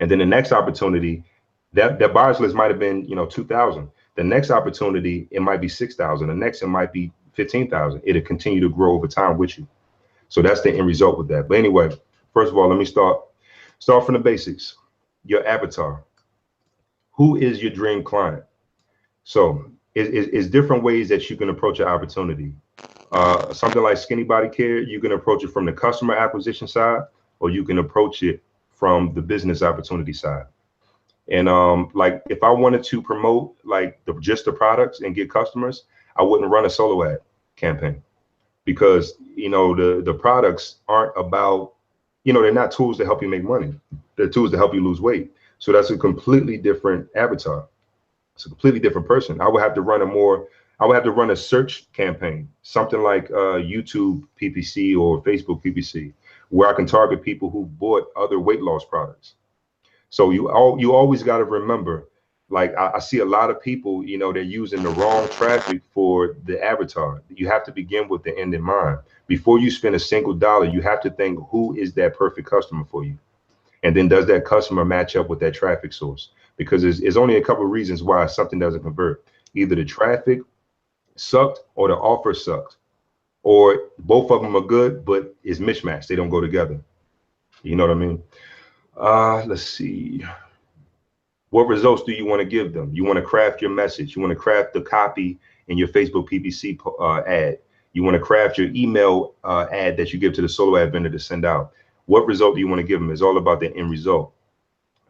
A: And then the next opportunity, That buyers list might have been, 2,000. The next opportunity, it might be 6,000. The next, it might be 15,000. It'll continue to grow over time with you. So that's the end result with that. But anyway, first of all, let me start from the basics. Your avatar. Who is your dream client? So it's different ways that you can approach an opportunity. Something like Skinny Body Care, you can approach it from the customer acquisition side, or you can approach it from the business opportunity side. And like if I wanted to promote like just the products and get customers, I wouldn't run a solo ad campaign, because the products aren't about, they're not tools to help you make money. They're tools to help you lose weight. So that's a completely different avatar. It's a completely different person. I would have to run a search campaign, something like YouTube PPC or Facebook PPC, where I can target people who bought other weight loss products. So you always got to remember, like I see a lot of people, they're using the wrong traffic for the avatar. You have to begin with the end in mind. Before you spend a single dollar, you have to think, who is that perfect customer for you? And then does that customer match up with that traffic source? Because there's only a couple of reasons why something doesn't convert. Either the traffic sucked or the offer sucked, or both of them are good, but it's mismatched. They don't go together. You know what I mean? Let's see. What results do you want to give them? You want to craft your message. You want to craft the copy in your Facebook PPC ad. You want to craft your email ad that you give to the solo ad vendor to send out. What result do you want to give them? It's all about the end result.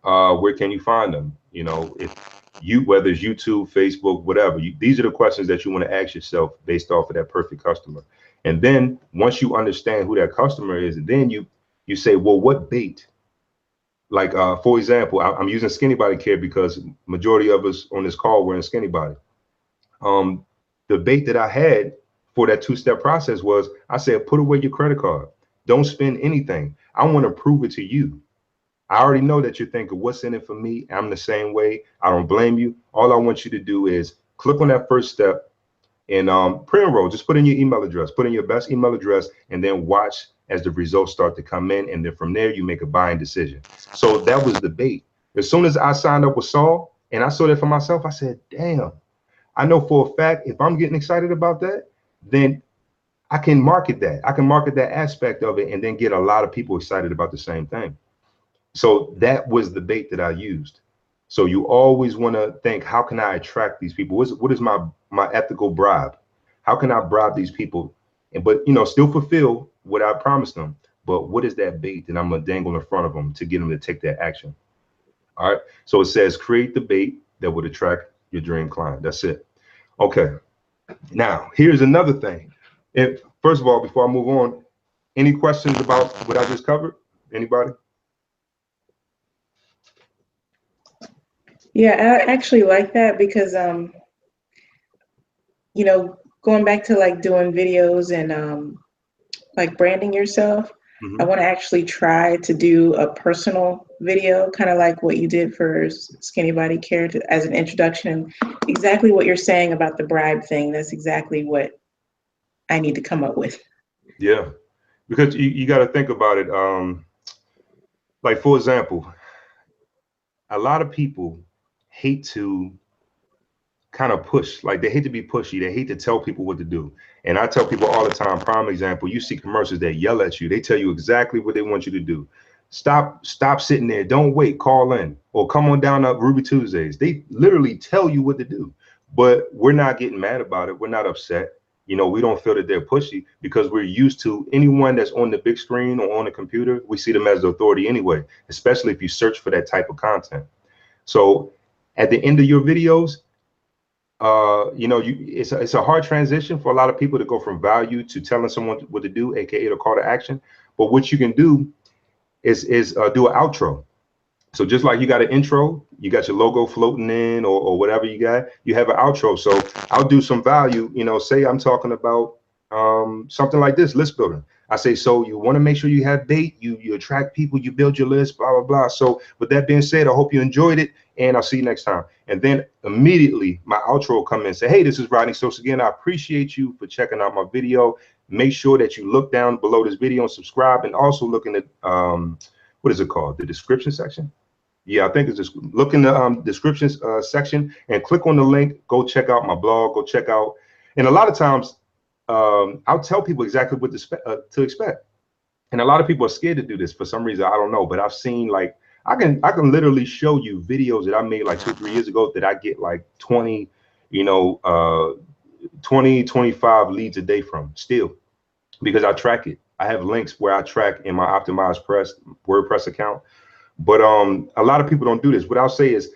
A: Where can you find them? Whether it's YouTube, Facebook, whatever, these are the questions that you want to ask yourself based off of that perfect customer. And then once you understand who that customer is, then you say, well, what bait? Like, for example, I'm using Skinny Body Care because majority of us on this call were in Skinny Body. The bait that I had for that two-step process was, I said, put away your credit card. Don't spend anything. I want to prove it to you. I already know that you're thinking, what's in it for me? I'm the same way. I don't blame you. All I want you to do is click on that first step and pre-enroll. Just put in your email address, put in your best email address, and then watch as the results start to come in. And then from there, you make a buying decision. So that was the bait. As soon as I signed up with Saul and I saw that for myself, I said, damn, I know for a fact, if I'm getting excited about that, then I can market that. I can market that aspect of it and then get a lot of people excited about the same thing. So that was the bait that I used. So you always want to think, how can I attract these people? What is my ethical bribe? How can I bribe these people? But still fulfill what I promised them. But what is that bait that I'm gonna dangle in front of them to get them to take that action? All right. So it says create the bait that would attract your dream client. That's it. Okay. Now here's another thing. First of all, before I move on, any questions about what I just covered? Anybody?
D: Yeah, I actually like that because, going back to like doing videos and like branding yourself, I want to actually try to do a personal video, kind of like what you did for Skinny Body Care as an introduction. Exactly what you're saying about the bribe thing. That's exactly what I need to come up with.
A: Yeah, because you got to think about it. Like, for example, a lot of people hate to kind of push, like they hate to be pushy. They hate to tell people what to do. And I tell people all the time, prime example, you see commercials that yell at you. They tell you exactly what they want you to do. Stop sitting there. Don't wait. Call in or come on down to Ruby Tuesdays. They literally tell you what to do, but we're not getting mad about it. We're not upset. We don't feel that they're pushy because we're used to anyone that's on the big screen or on the computer. We see them as the authority anyway, especially if you search for that type of content. So at the end of your videos, it's a hard transition for a lot of people to go from value to telling someone what to do, aka the call to action. But what you can do is do an outro. So just like you got an intro, you got your logo floating in or whatever you got, you have an outro. So I'll do some value, say I'm talking about something like this, list building. I say, so you want to make sure you have bait, you attract people, you build your list, blah, blah, blah. So with that being said, I hope you enjoyed it and I'll see you next time. And then immediately my outro will come in and say, hey, this is Rodney Stokes again. I appreciate you for checking out my video. Make sure that you look down below this video and subscribe, and also look in the, what is it called? The description section. Yeah, I think it's just look in the descriptions section and click on the link. Go check out my blog. Go check out. And a lot of times, I'll tell people exactly what to expect. And a lot of people are scared to do this for some reason. I don't know, but I've seen like I can literally show you videos that I made like 2-3 years ago that I get like 20, 25 leads a day from still, because I track it. I have links where I track in my optimized press WordPress account. But a lot of people don't do this. What I'll say is,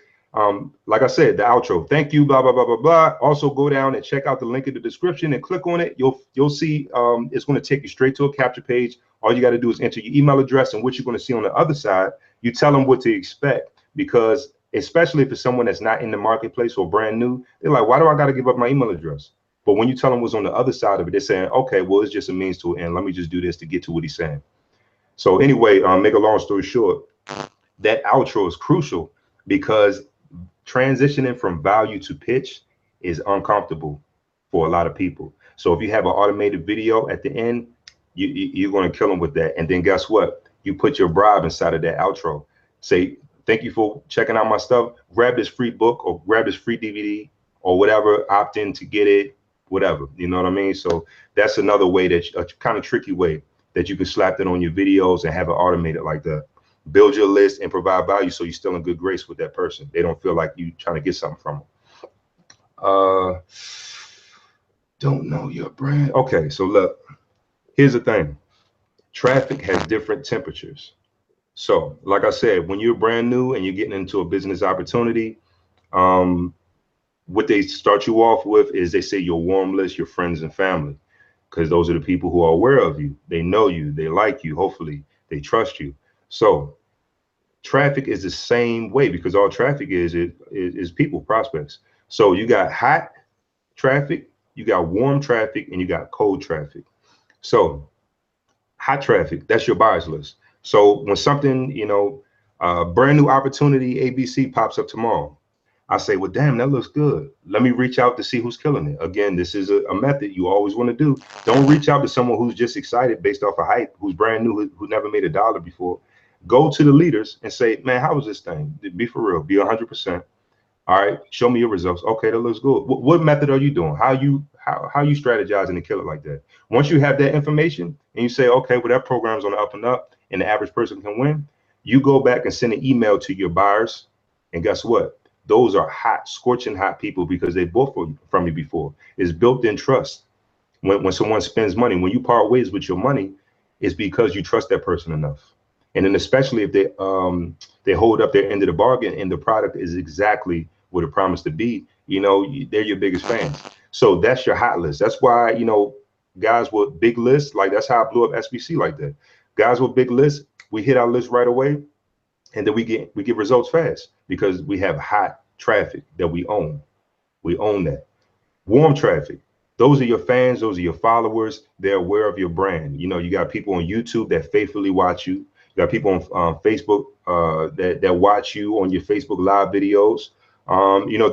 A: like I said, the outro. Thank you, blah blah blah blah blah. Also, go down and check out the link in the description and click on it. You'll see it's going to take you straight to a capture page. All you got to do is enter your email address, and what you're going to see on the other side, you tell them what to expect. Because especially if it's someone that's not in the marketplace or brand new, they're like, why do I got to give up my email address? But when you tell them what's on the other side of it, they're saying, okay, well, it's just a means to an end. Let me just do this to get to what he's saying. So anyway, make a long story short, that outro is crucial because transitioning from value to pitch is uncomfortable for a lot of people. So if you have an automated video at the end, you're going to kill them with that. And then guess what? You put your bribe inside of that outro. Say, thank you for checking out my stuff. Grab this free book or grab this free DVD or whatever, opt in to get it, whatever. You know what I mean? So that's another way, that a kind of tricky way that you can slap that on your videos and have it automated like that. Build your list and provide value so you're still in good grace with that person. They don't feel like you trying to get something from them. Don't know your brand. Okay, so look, here's the thing. Traffic has different temperatures. So like I said, when you're brand new and you're getting into a business opportunity, what they start you off with is they say your warm list, your friends and family, because those are the people who are aware of you. They know you, they like you, hopefully they trust you. So traffic is the same way, because all traffic is people, prospects. So you got hot traffic, you got warm traffic, and you got cold traffic. So hot traffic, that's your buyers list. So when something, brand new opportunity ABC pops up tomorrow, I say, well, damn, that looks good. Let me reach out to see who's killing it. Again, this is a method you always want to do. Don't reach out to someone who's just excited based off of hype, who's brand new, who never made $1 before. Go to the leaders and say, man, how was this thing? Be for real, be 100%. All right, show me your results. Okay, that looks good. What method are you doing? How you strategizing to kill it like that? Once you have that information and you say, okay, well, that program's on the up and up and the average person can win, you go back and send an email to your buyers. And guess what? Those are hot, scorching hot people because they bought from you before. It's built in trust. When someone spends money, when you part ways with your money, it's because you trust that person enough. And then especially if they hold up their end of the bargain and the product is exactly what it promised to be, they're your biggest fans. So that's your hot list. That's why, guys with big lists, like that's how I blew up SBC like that. Guys with big lists, we hit our list right away. And then we get results fast because we have hot traffic that we own. We own that. Warm traffic. Those are your fans. Those are your followers. They're aware of your brand. You got people on YouTube that faithfully watch you. You got people on Facebook that watch you on your Facebook live videos.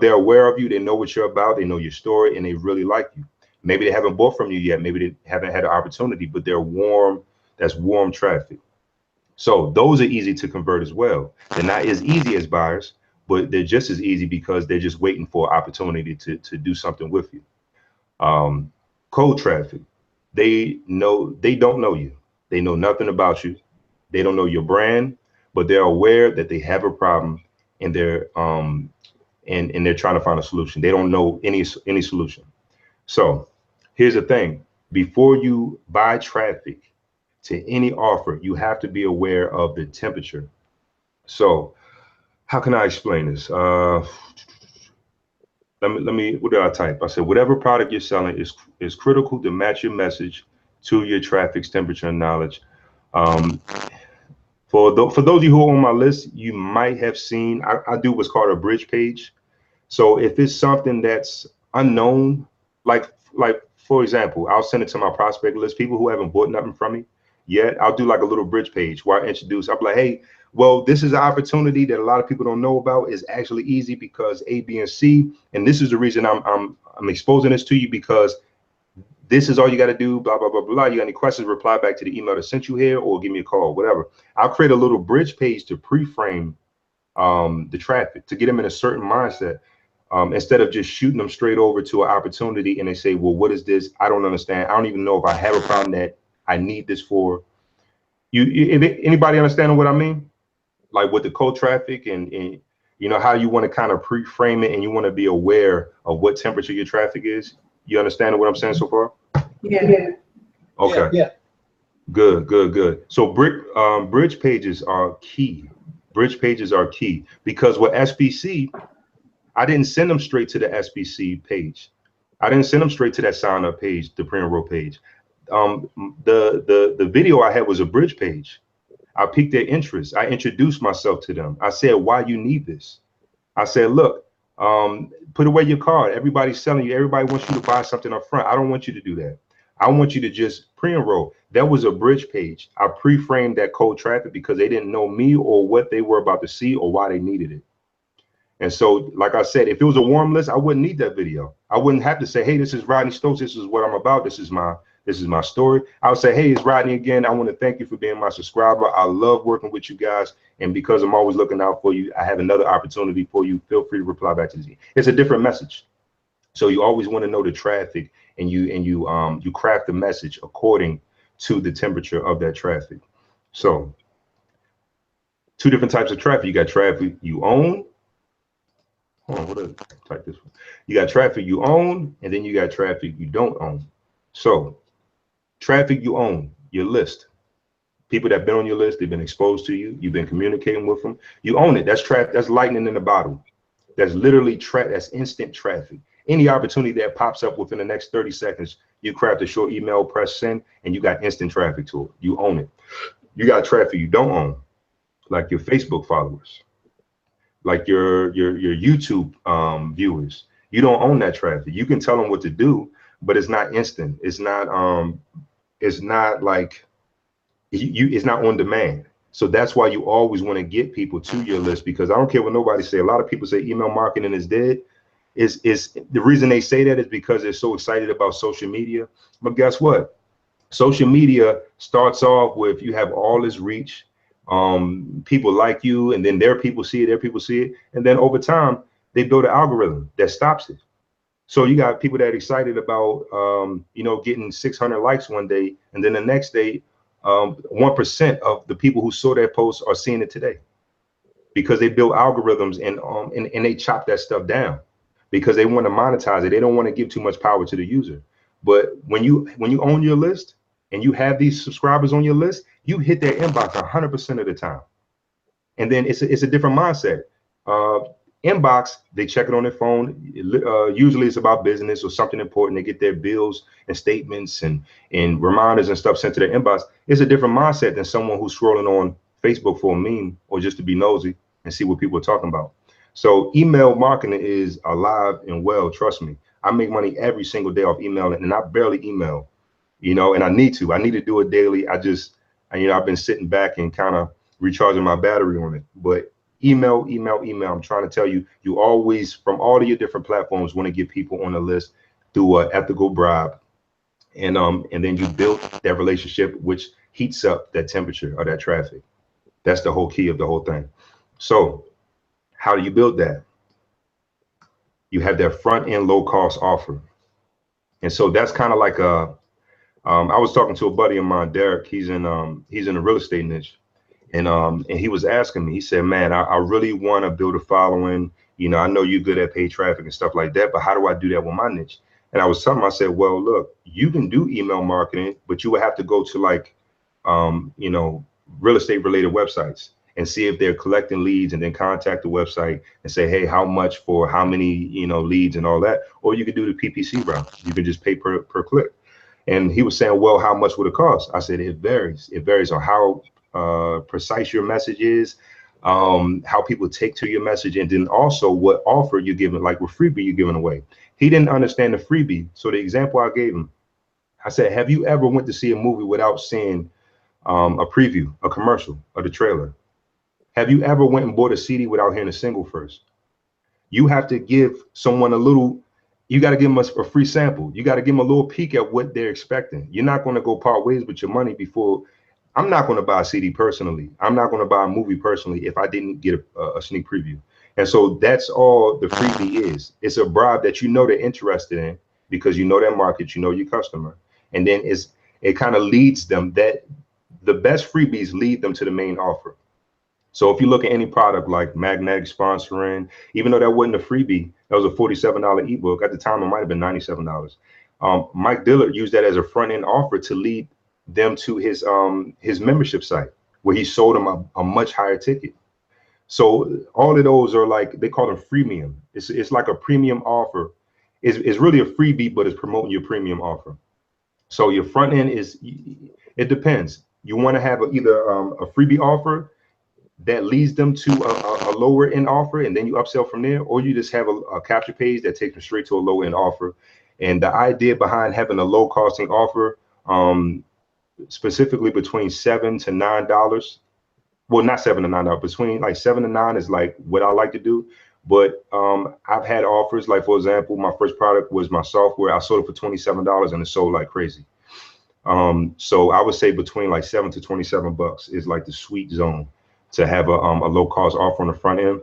A: They're aware of you. They know what you're about. They know your story and they really like you. Maybe they haven't bought from you yet. Maybe they haven't had an opportunity, but they're warm. That's warm traffic. So those are easy to convert as well. They're not as easy as buyers, but they're just as easy because they're just waiting for an opportunity to do something with you. Cold traffic, they don't know you. They know nothing about you. They don't know your brand, but they're aware that they have a problem and they're and they're trying to find a solution. They don't know any solution. So here's the thing. Before you buy traffic to any offer, you have to be aware of the temperature. So how can I explain this? Let me, what did I type? I said, whatever product you're selling is critical to match your message to your traffic's temperature and knowledge. For those of you who are on my list, you might have seen, I do what's called a bridge page. So if it's something that's unknown, like for example, I'll send it to my prospect list, people who haven't bought nothing from me yet. I'll do like a little bridge page where I introduce, I'll be like, hey, well, this is an opportunity that a lot of people don't know about. Is actually easy because A, B, and C. And this is the reason I'm exposing this to you, because this is all you got to do, blah, blah, blah, blah. You got any questions, reply back to the email that sent you here or give me a call, whatever. I'll create a little bridge page to pre-frame the traffic, to get them in a certain mindset. Instead of just shooting them straight over to an opportunity and they say, well, what is this? I don't understand. I don't even know if I have a problem that I need this for. Anybody understanding what I mean? Like with the cold traffic and you know, how you want to kind of pre-frame it and you want to be aware of what temperature your traffic is. You understand what I'm saying so far?
D: Yeah.
A: Okay.
B: Yeah.
A: Good. So bridge pages are key. Bridge pages are key because with SBC, I didn't send them straight to the SBC page. I didn't send them straight to that sign up page, the pre-enroll page. The video I had was a bridge page. I piqued their interest. I introduced myself to them. I said, why you need this? I said, look, put away your card. Everybody's selling you. Everybody wants you to buy something up front. I don't want you to do that. I want you to just pre-enroll. That was a bridge page. I pre-framed that cold traffic because they didn't know me or what they were about to see or why they needed it. And so, like I said, if it was a warm list, I wouldn't need that video. I wouldn't have to say, hey, this is Rodney Stokes. This is what I'm about. This is my story. I would say, hey, it's Rodney again. I want to thank you for being my subscriber. I love working with you guys. And because I'm always looking out for you, I have another opportunity for you. Feel free to reply back to this. It's a different message. So you always want to know the traffic and you craft the message according to the temperature of that traffic. So 2 different types of traffic. You got traffic you own. Hold on, what did I type this one? You got traffic you own, and then you got traffic you don't own. So traffic you own, your list. People that have been on your list, they've been exposed to you, you've been communicating with them. You own it. That's traffic, that's lightning in the bottle. That's literally that's instant traffic. Any opportunity that pops up within the next 30 seconds, you craft a short email, press send, and you got instant traffic to it. You own it. You got traffic you don't own, like your Facebook followers, like your YouTube viewers. You don't own that traffic. You can tell them what to do, but it's not instant. It's not like it's not on demand. So that's why you always want to get people to your list, because I don't care what nobody say. A lot of people say email marketing is dead. Is the reason they say that is because they're so excited about social media. But guess what? Social media starts off with you have all this reach. People like you, and then their people see it, and then over time they build an algorithm that stops it. So you got people that are excited about getting 600 likes one day, and then the next day 1% of the people who saw that post are seeing it today, because they build algorithms and they chop that stuff down because they want to monetize it. They don't want to give too much power to the user. But when you own your list and you have these subscribers on your list, you hit their inbox 100% of the time. And then it's a different mindset. Inbox, they check it on their phone. Usually it's about business or something important. They get their bills and statements and reminders and stuff sent to their inbox. It's a different mindset than someone who's scrolling on Facebook for a meme or just to be nosy and see what people are talking about. So email marketing is alive and well. Trust me. I make money every single day off emailing, and I barely email, and I need to do it daily. I've been sitting back and kind of recharging my battery on it. But email. I'm trying to tell you, you always, from all of your different platforms, want to get people on the list through an ethical bribe. And then you build that relationship, which heats up that temperature or that traffic. That's the whole key of the whole thing. So how do you build that? You have that front end low cost offer. And so that's kind of like I was talking to a buddy of mine, Derek. He's in the real estate niche. And he was asking me, he said, man, I really want to build a following. I know you're good at paid traffic and stuff like that, but how do I do that with my niche? And I was telling him, I said, well, look, you can do email marketing, but you would have to go to like, real estate related websites and see if they're collecting leads, and then contact the website and say, hey, how much for how many, leads and all that. Or you could do the PPC route. You can just pay per click. And he was saying, well, how much would it cost? I said, it varies. It varies on how precise your message is, how people take to your message, and then also what offer you're giving, like what freebie you're giving away. He didn't understand the freebie. So the example I gave him, I said, have you ever went to see a movie without seeing a preview, a commercial, or the trailer? Have you ever went and bought a CD without hearing a single first? You have to give someone you got to give them a free sample. You got to give them a little peek at what they're expecting. You're not going to go part ways with your money before I'm not going to buy a CD personally. I'm not going to buy a movie personally if I didn't get a sneak preview. And so that's all the freebie is. It's a bribe that you know they're interested in because you know their market, you know your customer. And then it kind of leads them, that the best freebies lead them to the main offer. So if you look at any product like Magnetic sponsoring, even though that wasn't a freebie, that was a $47 ebook. At the time, it might have been $97. Mike Dillard used that as a front end offer to lead them to his membership site, where he sold them a much higher ticket. So all of those are like, they call them freemium. It's like a premium offer. It's really a freebie, but it's promoting your premium offer. So your front end it depends. You want to have either a freebie offer that leads them to a lower end offer, and then you upsell from there, or you just have a capture page that takes them straight to a low end offer. And the idea behind having a low costing offer, specifically between $7 to $9, well, not $7 to $9, between like $7 to $9 is like what I like to do. But I've had offers, like for example, my first product was my software. I sold it for $27 and it sold like crazy. So I would say between like $7 to $27 is like the sweet zone to have a low cost offer on the front end.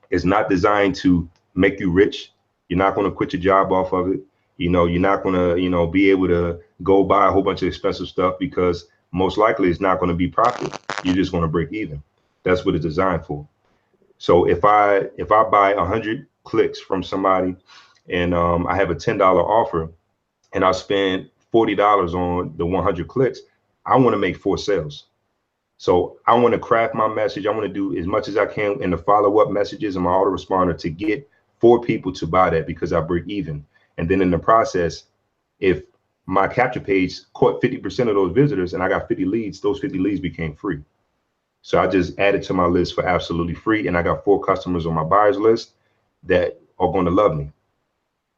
A: It's not designed to make you rich. You're not going to quit your job off of it. You know, you're not going to, you know, be able to go buy a whole bunch of expensive stuff, because most likely it's not going to be profit. You're just going to break even. That's what it's designed for. So if I buy 100 clicks from somebody and I have a $10 offer and I spend $40 on the 100 clicks, I want to make 4 sales. So I want to craft my message. I want to do as much as I can in the follow-up messages and my autoresponder to get 4 people to buy that, because I break even. And then in the process, if my capture page caught 50% of those visitors and I got 50 leads, those 50 leads became free. So I just added to my list for absolutely free. And I got 4 customers on my buyers list that are going to love me,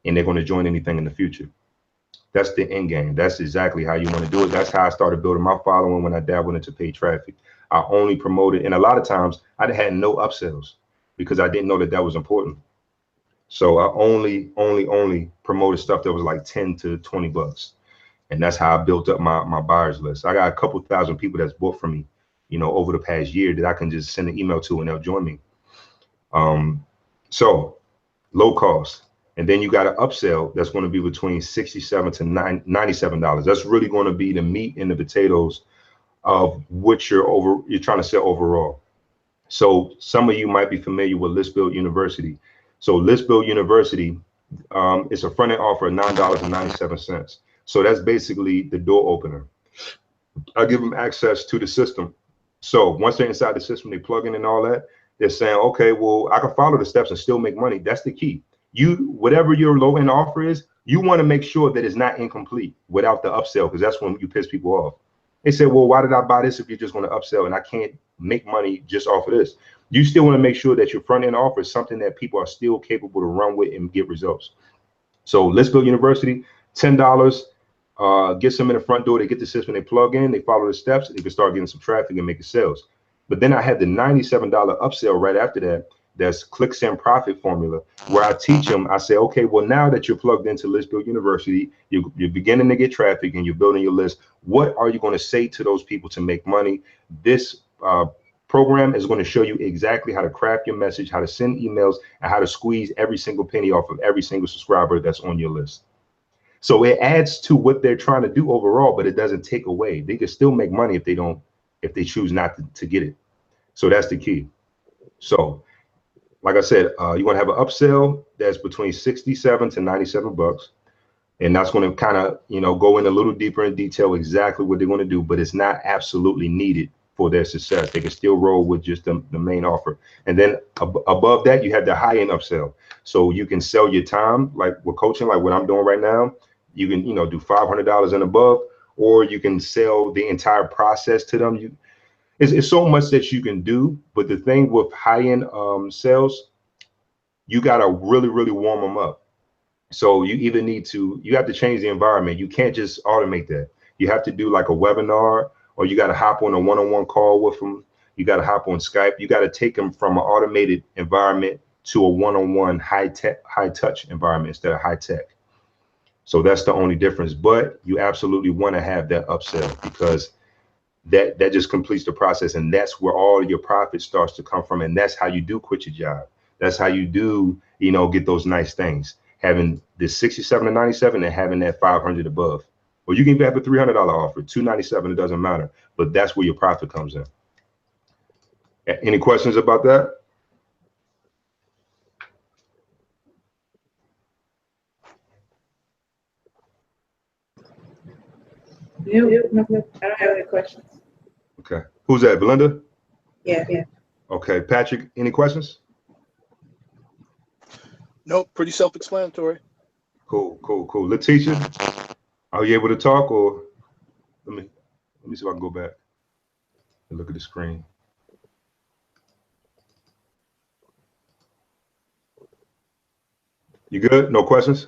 A: and they're going to join anything in the future. That's the end game. That's exactly how you want to do it. That's how I started building my following when I dabbled into paid traffic. I only promoted, and a lot of times I had no upsells because I didn't know that that was important. So I only promoted stuff that was like 10 to 20 bucks. And that's how I built up my buyers list. I got a couple thousand people that's bought from me, you know, over the past year that I can just send an email to and they'll join me. So low cost. And then you got an upsell that's going to be between $67 to $97. That's really going to be the meat and the potatoes of what you're trying to sell overall. So some of you might be familiar with List Build University. So List Build University is a front end offer of $9.97. So that's basically the door opener. I give them access to the system. So once they're inside the system, they plug in and all that, they're saying, okay, well, I can follow the steps and still make money. That's the key. Whatever your low end offer is, you want to make sure that it's not incomplete without the upsell, because that's when you piss people off. They say, well, why did I buy this if you're just going to upsell and I can't make money just off of this? You still want to make sure that your front end offer is something that people are still capable to run with and get results. So Let's Build University, $10, gets them in the front door. They get the system, they plug in, they follow the steps, they can start getting some traffic and making sales. But then I have the $97 upsell right after that. That's Click Send Profit formula, where I teach them. I say, okay, well, now that you're plugged into List Build University, you're beginning to get traffic and you're building your list. What are you going to say to those people to make money? This program is going to show you exactly how to craft your message, how to send emails, and how to squeeze every single penny off of every single subscriber that's on your list. So it adds to what they're trying to do overall, but it doesn't take away. They can still make money if they choose not to get it. So that's the key. So like I said, you want to have an upsell that's between $67 to $97, and that's going to kind of, you know, go in a little deeper in detail exactly what they're going to do, but it's not absolutely needed for their success. They can still roll with just the main offer. And then above that, you have the high end upsell. So you can sell your time, like with coaching, like what I'm doing right now. You can, you know, do $500 and above, or you can sell the entire process to them. It's so much that you can do, but the thing with high-end sales, you got to really, really warm them up. So you have to change the environment. You can't just automate that. You have to do like a webinar, or you got to hop on a one-on-one call with them. You got to hop on Skype. You got to take them from an automated environment to a one-on-one high-touch environment instead of high-tech. So that's the only difference. But you absolutely want to have that upsell, because that just completes the process. And that's where all your profit starts to come from. And that's how you do quit your job. That's how you do, you know, get those nice things, having the 67 to 97 and having that 500 above. Or you can have a $300 offer, 297, it doesn't matter. But that's where your profit comes in. Any questions about that?
D: No, I don't have any questions.
A: Okay. Who's that, Belinda?
D: Yeah.
A: Okay. Patrick, any questions?
B: Nope, pretty self-explanatory.
A: Cool. Letitia, are you able to talk, or let me see if I can go back and look at the screen. You good? No questions?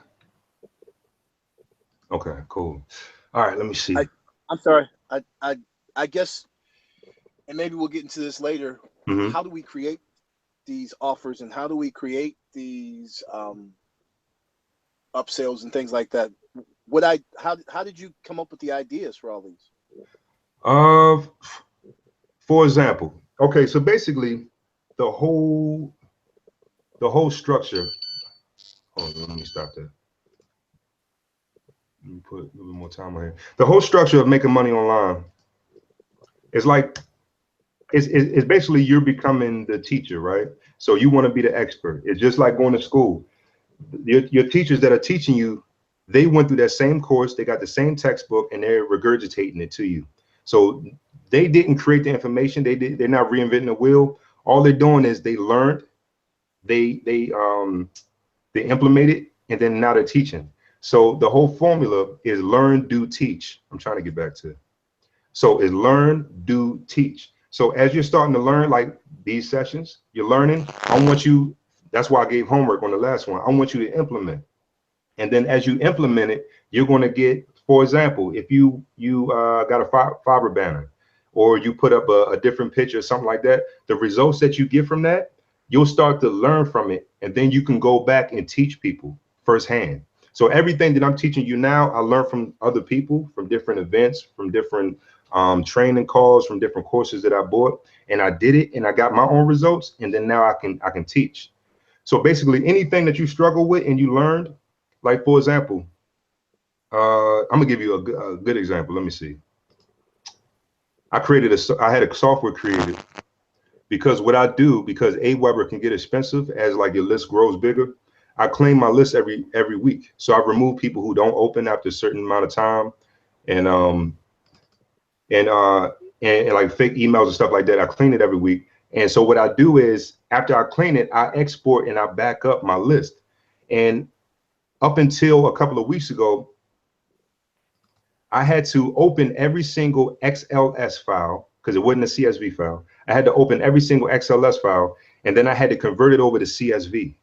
A: Okay, cool. All right, let me see.
B: I'm sorry. I guess, and maybe we'll get into this later.
A: Mm-hmm.
B: How do we create these offers, and how do we create these upsells and things like that? How did you come up with the ideas for all these?
A: For example, okay, so basically the whole structure. Hold on, let me stop that. Let me put a little bit more time on here. The whole structure of making money online is like, it's basically you're becoming the teacher, right? So you want to be the expert. It's just like going to school. Your teachers that are teaching you, they went through that same course, they got the same textbook, and they're regurgitating it to you. So they didn't create the information. They're not reinventing the wheel. All they're doing is they learned, they implemented, and then now they're teaching. So the whole formula is learn, do, teach. I'm trying to get back to it. So it's learn, do, teach. So as you're starting to learn, like these sessions, you're learning. I want you, that's why I gave homework on the last one. I want you to implement. And then as you implement it, you're going to get, for example, if you got a fiber banner, or you put up a different picture, something like that, the results that you get from that, you'll start to learn from it. And then you can go back and teach people firsthand. So everything that I'm teaching you now, I learned from other people, from different events, from different training calls, from different courses that I bought, and I did it and I got my own results. And then now I can teach. So basically anything that you struggle with and you learned, like for example, I'm gonna give you a good example. Let me see. I had a software created because what I do, because Aweber can get expensive as like your list grows bigger. I claim my list every week. So I remove people who don't open after a certain amount of time, and like fake emails and stuff like that. I clean it every week. And so what I do is after I clean it, I export and I back up my list. And up until a couple of weeks ago, I had to open every single XLS file because it wasn't a CSV file. I had to open every single XLS file, and then I had to convert it over to CSV.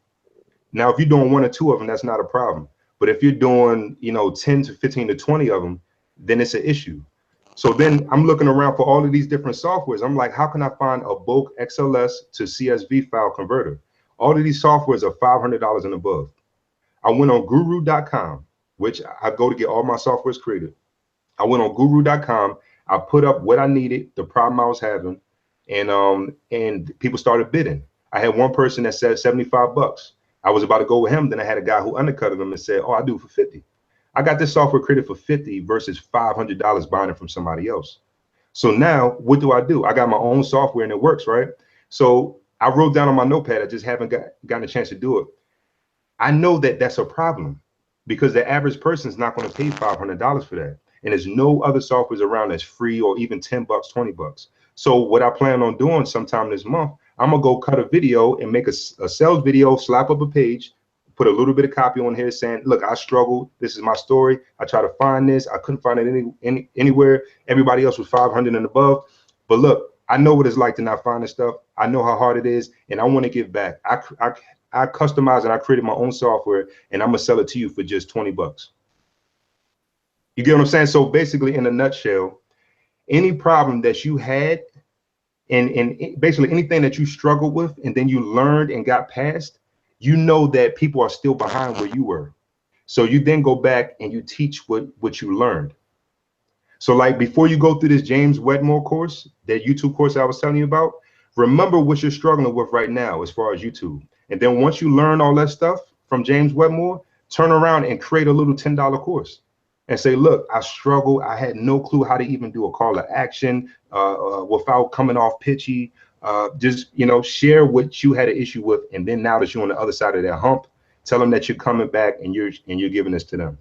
A: Now, if you're doing one or two of them, that's not a problem. But if you're doing, 10 to 15 to 20 of them, then it's an issue. So then I'm looking around for all of these different softwares. I'm like, how can I find a bulk XLS to CSV file converter? All of these softwares are $500 and above. I went on guru.com, which I go to get all my softwares created. I went on guru.com. I put up what I needed, the problem I was having, and people started bidding. I had one person that said $75. I was about to go with him. Then I had a guy who undercutted him and said, "Oh, I do it for 50." I got this software created for 50 versus $500 buying it from somebody else. So now what do? I got my own software and it works, right? So I wrote down on my notepad. I just haven't gotten a chance to do it. I know that that's a problem because the average person is not going to pay $500 for that. And there's no other softwares around that's free or even $10, $20. So what I plan on doing sometime this month, I'm gonna go cut a video and make a sales video, slap up a page, put a little bit of copy on here saying, look, I struggled. This is my story. I tried to find this. I couldn't find it anywhere. Everybody else was 500 and above. But look, I know what it's like to not find this stuff. I know how hard it is, and I want to give back. I customized and I created my own software, and I'm gonna sell it to you for just $20. You get what I'm saying? So basically, in a nutshell, any problem that you had and basically anything that you struggled with and then you learned and got past, you know that people are still behind where you were. So you then go back and you teach what you learned. So like before you go through this James Wedmore course, that YouTube course I was telling you about, remember what you're struggling with right now as far as YouTube. And then once you learn all that stuff from James Wedmore, turn around and create a little $10 course and say, look, I struggle. I had no clue how to even do a call to action without coming off pitchy. Just, you know, share what you had an issue with. And then now that you're on the other side of that hump, tell them that you're coming back and you're giving this to them.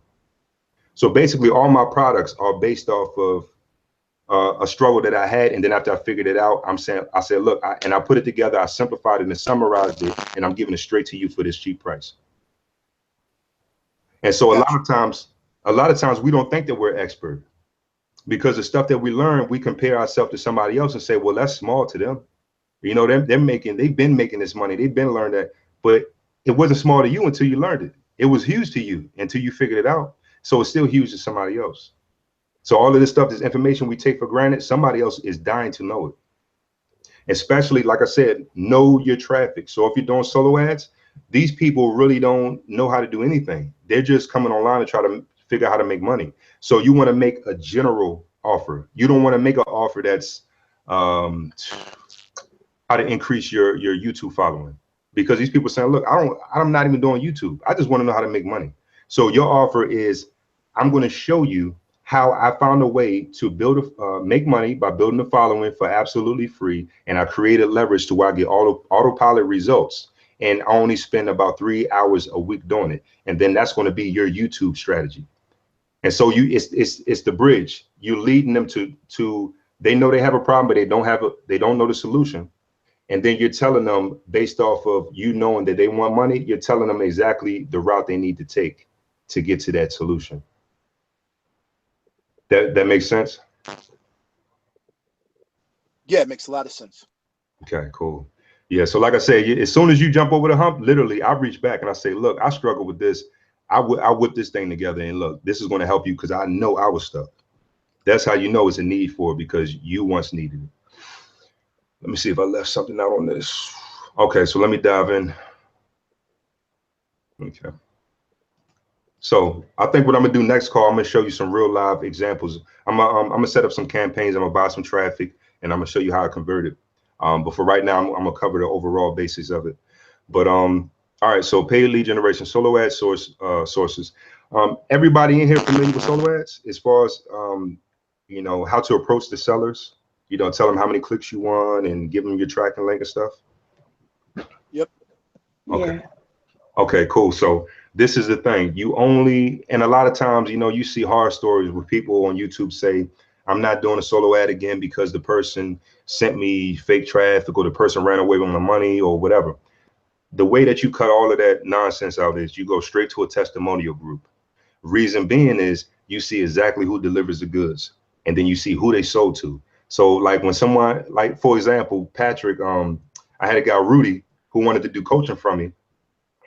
A: So basically all my products are based off of a struggle that I had. And then after I figured it out, I said, look, I put it together, I simplified it and summarized it, and I'm giving it straight to you for this cheap price. And so a lot of times we don't think that we're expert, because the stuff that we learn, we compare ourselves to somebody else and say, well, that's small to them. You know, they've been making this money. They've been learned that, but it wasn't small to you until you learned it. It was huge to you until you figured it out. So it's still huge to somebody else. So all of this stuff, this information we take for granted, somebody else is dying to know it. Especially, like I said, know your traffic. So if you're doing solo ads, these people really don't know how to do anything. They're just coming online to try to figure out how to make money. So you want to make a general offer. You don't want to make an offer that's how to increase your YouTube following, because these people are saying, look, I'm not even doing YouTube. I just want to know how to make money. So your offer is, I'm going to show you how I found a way to make money by building a following for absolutely free. And I created leverage to where I get autopilot results. And I only spend about 3 hours a week doing it. And then that's going to be your YouTube strategy. And so it's the bridge. You're leading them to they know they have a problem, but they don't know the solution. And then you're telling them, based off of you knowing that they want money, you're telling them exactly the route they need to take to get to that solution. That makes sense?
B: Yeah, it makes a lot of sense.
A: Okay, cool. Yeah, so like I said, as soon as you jump over the hump, literally, I reach back and I say, look, I struggle with this. I whip this thing together, and look, this is going to help you because I know I was stuck. That's how you know it's a need for it, because you once needed it. Let me see if I left something out on this. Okay, so let me dive in. Okay. So I think what I'm gonna do next call, I'm gonna show you some real live examples. I'm gonna set up some campaigns. I'm gonna buy some traffic, and I'm gonna show you how I convert it. But for right now, I'm gonna cover the overall basics of it. But all right. So paid lead generation, solo ad sources. Everybody in here familiar with solo ads, as far as you know, how to approach the sellers. You know, tell them how many clicks you want and give them your tracking link and stuff.
B: Yep.
A: Okay.
D: Yeah.
A: Okay, cool. So this is the thing. And a lot of times, you know, you see horror stories where people on YouTube say, I'm not doing a solo ad again because the person sent me fake traffic, or the person ran away with my money, or whatever. The way that you cut all of that nonsense out is you go straight to a testimonial group. Reason being is you see exactly who delivers the goods, and then you see who they sold to. So like when someone, like for example, Patrick, I had a guy, Rudy, who wanted to do coaching from me.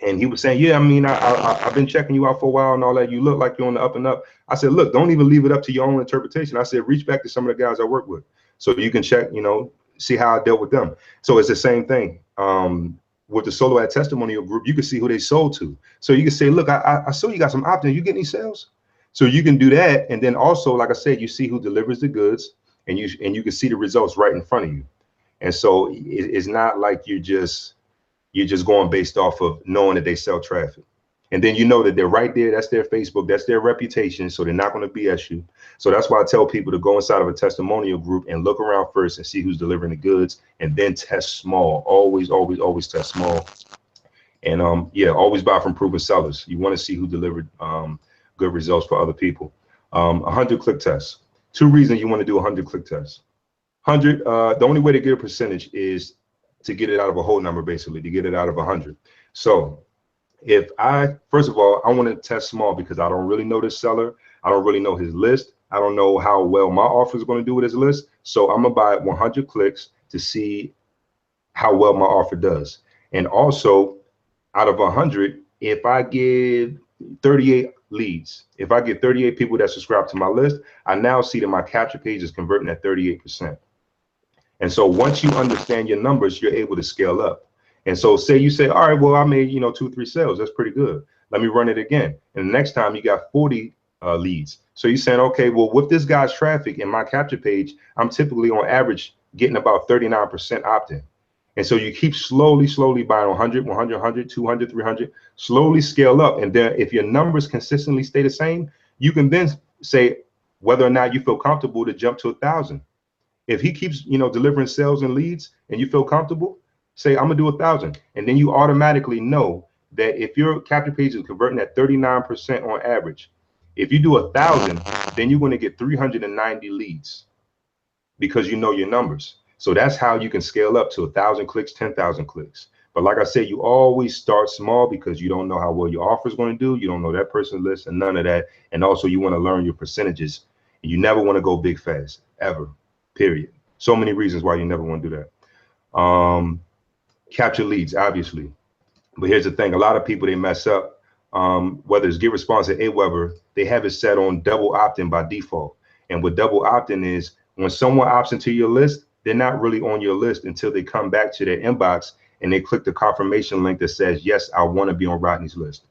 A: And he was saying, yeah, I mean, I've been checking you out for a while and all that. You look like you're on the up and up. I said, look, don't even leave it up to your own interpretation. I said, reach back to some of the guys I work with so you can check, you know, see how I dealt with them. So it's the same thing with the solo ad testimonial group. You can see who they sold to. So you can say, look, I saw you got some opt-ins. You get any sales? So you can do that. And then also, like I said, you see who delivers the goods, and you can see the results right in front of you. And so it's not like you're just going based off of knowing that they sell traffic. And then you know that they're right there. That's their Facebook. That's their reputation. So they're not going to BS you. So that's why I tell people to go inside of a testimonial group and look around first and see who's delivering the goods, and then test small. Always, always, always test small. And yeah, always buy from proven sellers. You want to see who delivered good results for other people. 100 click tests. 2 reasons you want to do 100 click tests. 100, the only way to get a percentage is to get it out of a whole number, basically, to get it out of 100. So if first of all, I want to test small because I don't really know this seller. I don't really know his list. I don't know how well my offer is going to do with his list. So I'm going to buy 100 clicks to see how well my offer does. And also, out of 100, if I get 38 leads, if I get 38 people that subscribe to my list, I now see that my capture page is converting at 38%. And so once you understand your numbers, you're able to scale up. And so say you say, all right, well, I made, 2-3 sales. That's pretty good. Let me run it again. And the next time you got 40 leads. So you're saying, okay, well, with this guy's traffic in my capture page, I'm typically on average getting about 39% opt-in. And so you keep slowly buying 100, 100, 100, 200, 300, slowly scale up. And then if your numbers consistently stay the same, you can then say whether or not you feel comfortable to jump to 1,000. If he keeps, delivering sales and leads and you feel comfortable, say, I'm gonna do 1,000. And then you automatically know that if your capture page is converting at 39% on average, if you do 1,000, then you're going to get 390 leads because you know your numbers. So that's how you can scale up to 1,000 clicks, 10,000 clicks. But like I said, you always start small because you don't know how well your offer is going to do. You don't know that person's list and none of that. And also you want to learn your percentages. You never want to go big fast, ever, period. So many reasons why you never want to do that. Capture leads, obviously. But here's the thing, a lot of people, they mess up, whether it's Get Response or Aweber, they have it set on double opt-in by default. And what double opt-in is, when someone opts into your list, they're not really on your list until they come back to their inbox and they click the confirmation link that says, yes, I want to be on Rodney's list.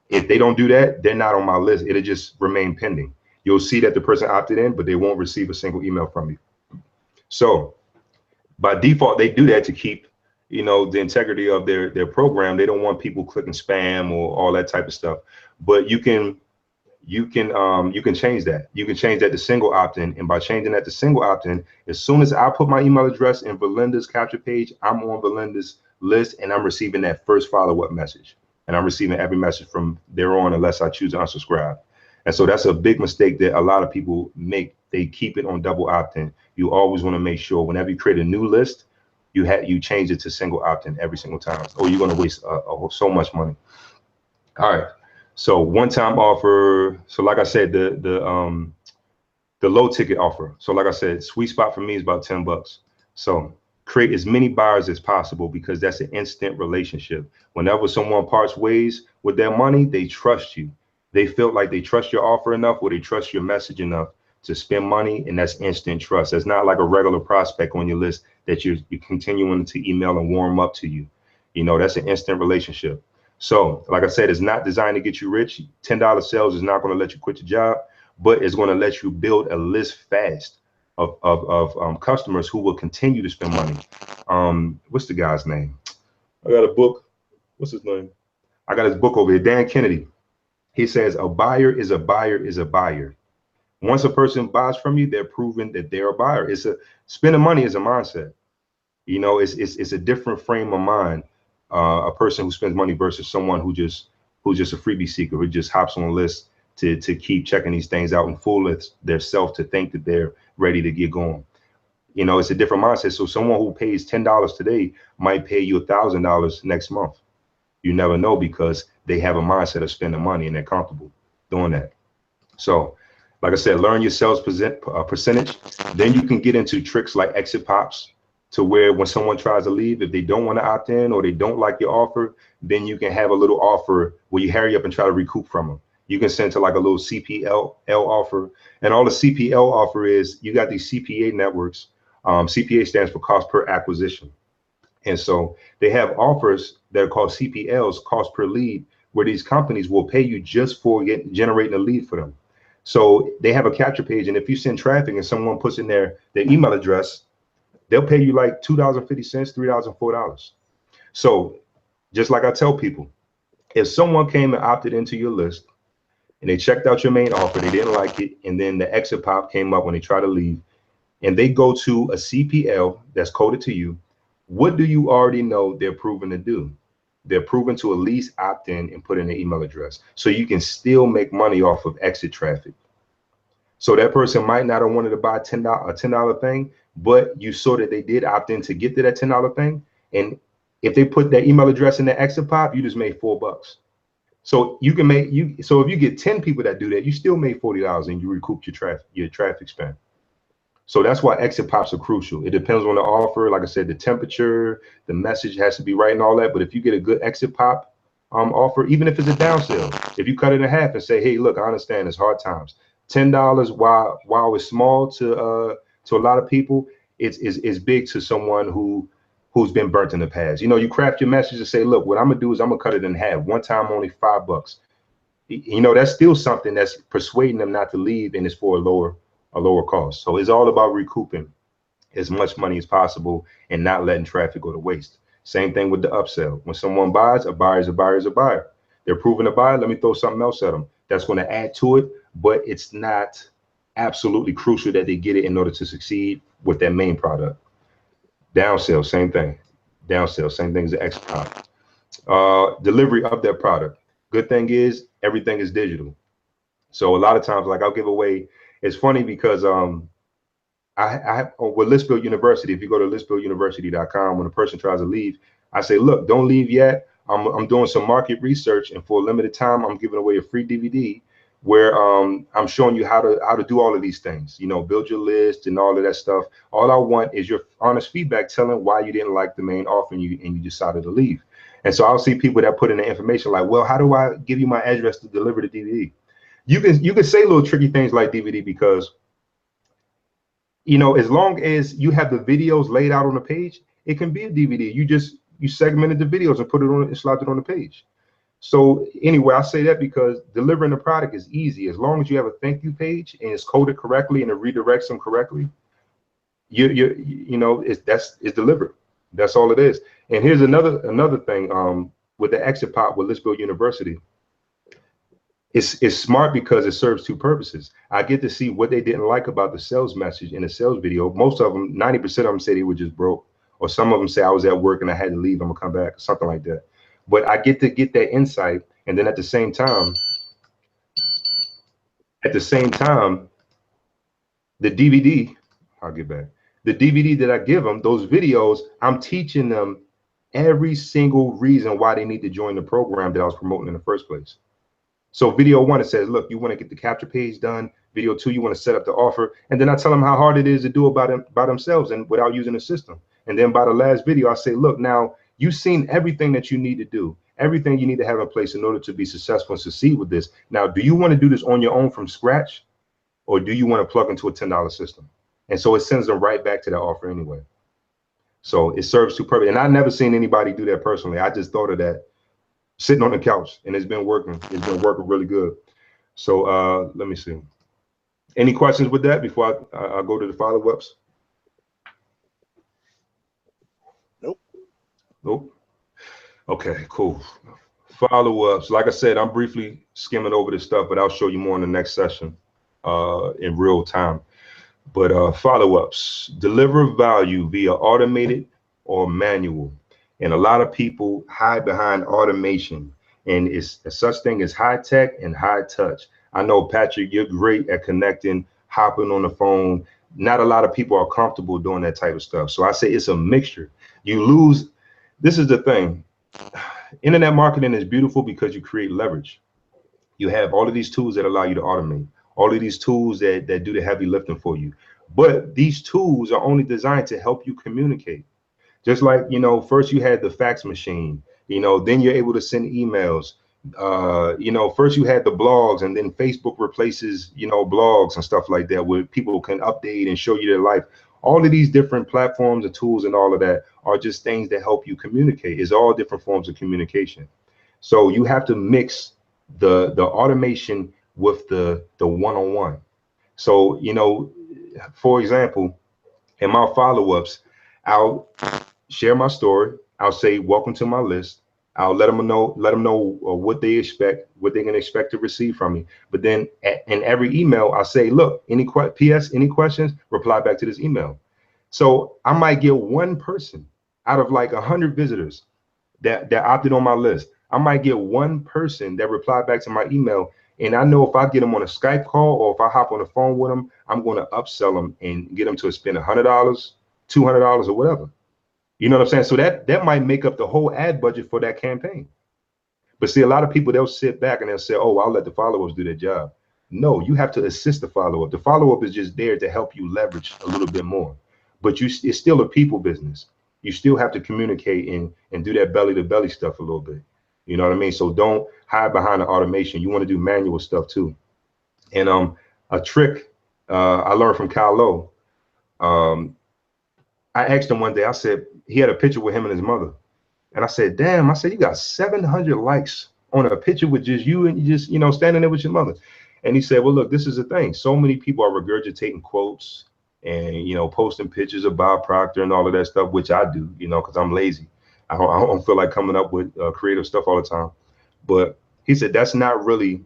A: If they don't do that, they're not on my list. It'll just remain pending. You'll see that the person opted in, but they won't receive a single email from you. So by default, they do that to keep, the integrity of their program. They don't want people clicking spam or all that type of stuff. But you can change that. You can change that to single opt-in, and by changing that to single opt-in, as soon as I put my email address in Belinda's capture page, I'm on Belinda's list and I'm receiving that first follow-up message, and I'm receiving every message from there on unless I choose to unsubscribe. And so that's a big mistake that a lot of people make. They keep it on double opt-in. You always want to make sure whenever you create a new list, you change it to single opt-in every single time, or you're going to waste so much money. All right. So one-time offer. So like I said, the low ticket offer. So like I said, sweet spot for me is about $10. So create as many buyers as possible because that's an instant relationship. Whenever someone parts ways with their money, they trust you. They feel like they trust your offer enough, or they trust your message enough to spend money, and that's instant trust. That's not like a regular prospect on your list that you're continuing to email and warm up to you. That's an instant relationship. So like I said, it's not designed to get you rich. $10 sales is not going to let you quit your job, but it's going to let you build a list fast of customers who will continue to spend money. What's the guy's name? I got a book. What's his name? I got his book over here, Dan Kennedy. He says a buyer is a buyer is a buyer. Once a person buys from you, they're proving that they're a buyer. Spending money is a mindset. It's a different frame of mind. A person who spends money versus someone who's just a freebie seeker, who just hops on lists to keep checking these things out and fool their self to think that they're ready to get going. It's a different mindset. So someone who pays $10 today might pay you $1,000 next month. You never know, because they have a mindset of spending money and they're comfortable doing that. So like I said, learn your sales percentage. Then you can get into tricks like exit pops, to where when someone tries to leave, if they don't want to opt in or they don't like your offer, then you can have a little offer where you hurry up and try to recoup from them. You can send to like a little CPL offer. And all the CPL offer is, you got these CPA networks. CPA stands for cost per acquisition. And so they have offers that are called CPLs, cost per lead, where these companies will pay you just for generating a lead for them. So they have a capture page, and if you send traffic and someone puts in their email address, they'll pay you like $2.50, $3, $4. So just like I tell people, if someone came and opted into your list and they checked out your main offer, they didn't like it, and then the exit pop came up when they try to leave, and they go to a CPL that's coded to you, what do you already know they're proven to do? They're proven to at least opt in and put in their email address. So you can still make money off of exit traffic. So that person might not have wanted to buy a $10 thing, but you saw that they did opt in to get to that $10 thing. And if they put their email address in the exit pop, you just made $4. So you can so if you get 10 people that do that, you still made $40 and you recouped your traffic spend. So that's why exit pops are crucial. It depends on the offer. Like I said, the temperature, the message has to be right and all that. But if you get a good exit pop offer, even if it's a down sale, if you cut it in half and say, hey, look, I understand it's hard times. $10, while it's small to a lot of people, it's big to someone who's been burnt in the past. You craft your message and say, look, what I'm gonna do is I'm gonna cut it in half. One time only $5. you know, that's still something that's persuading them not to leave, and it's for a lower cost. So it's all about recouping as much money as possible and not letting traffic go to waste. Same thing with the upsell. When someone buys, a buyer is a buyer is a buyer. They're proving to buy. Let me throw something else at them that's going to add to it, but it's not absolutely crucial that they get it in order to succeed with that main product. Downsell, same thing. Downsell, same thing as the X product. Delivery of that product. Good thing is everything is digital. So a lot of times, like I'll give away. It's funny because I with Let's Build University, if you go to letsbuilduniversity.com, when a person tries to leave, I say, look, don't leave yet. I'm doing some market research, and for a limited time, I'm giving away a free DVD where I'm showing you how to do all of these things, you know, build your list and all of that stuff. All I want is your honest feedback telling why you didn't like the main offer and you decided to leave. And so I'll see people that put in the information like, well, how do I give you my address to deliver the DVD? You can say little tricky things like DVD because, you know, as long as you have the videos laid out on the page, it can be a DVD. You segmented the videos and put it on and slide it on the page. So anyway, I say that because delivering the product is easy. As long as you have a thank you page and it's coded correctly and it redirects them correctly, you know, it's delivered. That's all it is. And here's another thing with the exit pop with Let's Build University. It's smart because it serves two purposes. I get to see what they didn't like about the sales message in the sales video. Most of them, 90% of them say they were just broke, or some of them say I was at work and I had to leave. I'm gonna come back, something like that. But I get to get that insight, and then at the same time, the DVD, I'll get back. The DVD that I give them, those videos, I'm teaching them every single reason why they need to join the program that I was promoting in the first place. So video one, it says, look, you want to get the capture page done. Video two, you want to set up the offer. And then I tell them how hard it is to do it by themselves and without using a system. And then by the last video, I say, look, now you've seen everything that you need to do, everything you need to have in place in order to be successful and succeed with this. Now, do you want to do this on your own from scratch? Or do you want to plug into a $10 system? And so it sends them right back to that offer anyway. So it serves two purposes. And I've never seen anybody do that personally. I just thought of that sitting on the couch, and it's been working. It's been working really good. So let me see. Any questions with that before I go to the follow-ups? Nope. Okay, cool. Follow-ups. Like I said, I'm briefly skimming over this stuff, but I'll show you more in the next session in real time. But follow-ups. Deliver value via automated or manual. And a lot of people hide behind automation, and it's such thing as high tech and high touch. I know, Patrick, you're great at connecting, hopping on the phone. Not a lot of people are comfortable doing that type of stuff. So I say it's a mixture. You lose. This is the thing. Internet marketing is beautiful because you create leverage. You have all of these tools that allow you to automate, all of these tools that do the heavy lifting for you. But these tools are only designed to help you communicate. Just like, you know, first you had the fax machine, you know, then you're able to send emails. You know, first you had the blogs, and then Facebook replaces, you know, blogs and stuff like that, where people can update and show you their life. All of these different platforms and tools and all of that are just things that help you communicate. It's all different forms of communication. So you have to mix the automation with the one-on-one. So, you know, for example, in my follow-ups, I'll share my story. I'll say, welcome to my list. I'll let them know what they expect, what they can expect to receive from me. But then in every email, I say, look, any questions, reply back to this email. So I might get one person out of like 100 visitors that opted on my list. I might get one person that replied back to my email. And I know if I get them on a Skype call or if I hop on the phone with them, I'm going to upsell them and get them to spend $100, $200 or whatever. You know what I'm saying? So that might make up the whole ad budget for that campaign. But see, a lot of people, they'll sit back and they'll say, oh, I'll let the followers do their job. No, you have to assist the follow-up. The follow-up is just there to help you leverage a little bit more. But it's still a people business. You still have to communicate and do that belly-to-belly stuff a little bit. You know what I mean? So don't hide behind the automation. You want to do manual stuff too. And a trick I learned from Kyle Lowe. I asked him one day, I said, he had a picture with him and his mother. And I said, damn, I said, you got 700 likes on a picture with just you and you just, you know, standing there with your mother. And he said, well, look, this is the thing. So many people are regurgitating quotes and, you know, posting pictures of Bob Proctor and all of that stuff, which I do, you know, because I'm lazy. I don't feel like coming up with creative stuff all the time. But he said, that's not really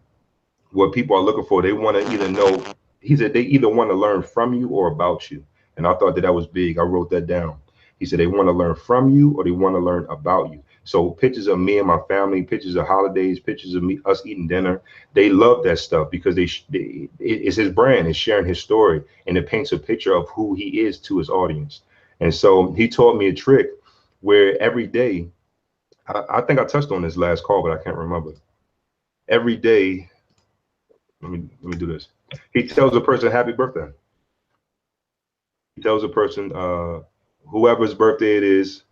A: what people are looking for. They want to either know, he said, they either want to learn from you or about you. And I thought that was big. I wrote that down. He said, they want to learn from you or they want to learn about you. So pictures of me and my family, pictures of holidays, pictures of me, us eating dinner, they love that stuff because it's his brand, it's sharing his story, and it paints a picture of who he is to his audience. And so he taught me a trick where every day, I think I touched on this last call, but I can't remember. Every day, let me do this. He tells a person happy birthday. He tells a person, whoever's birthday it is.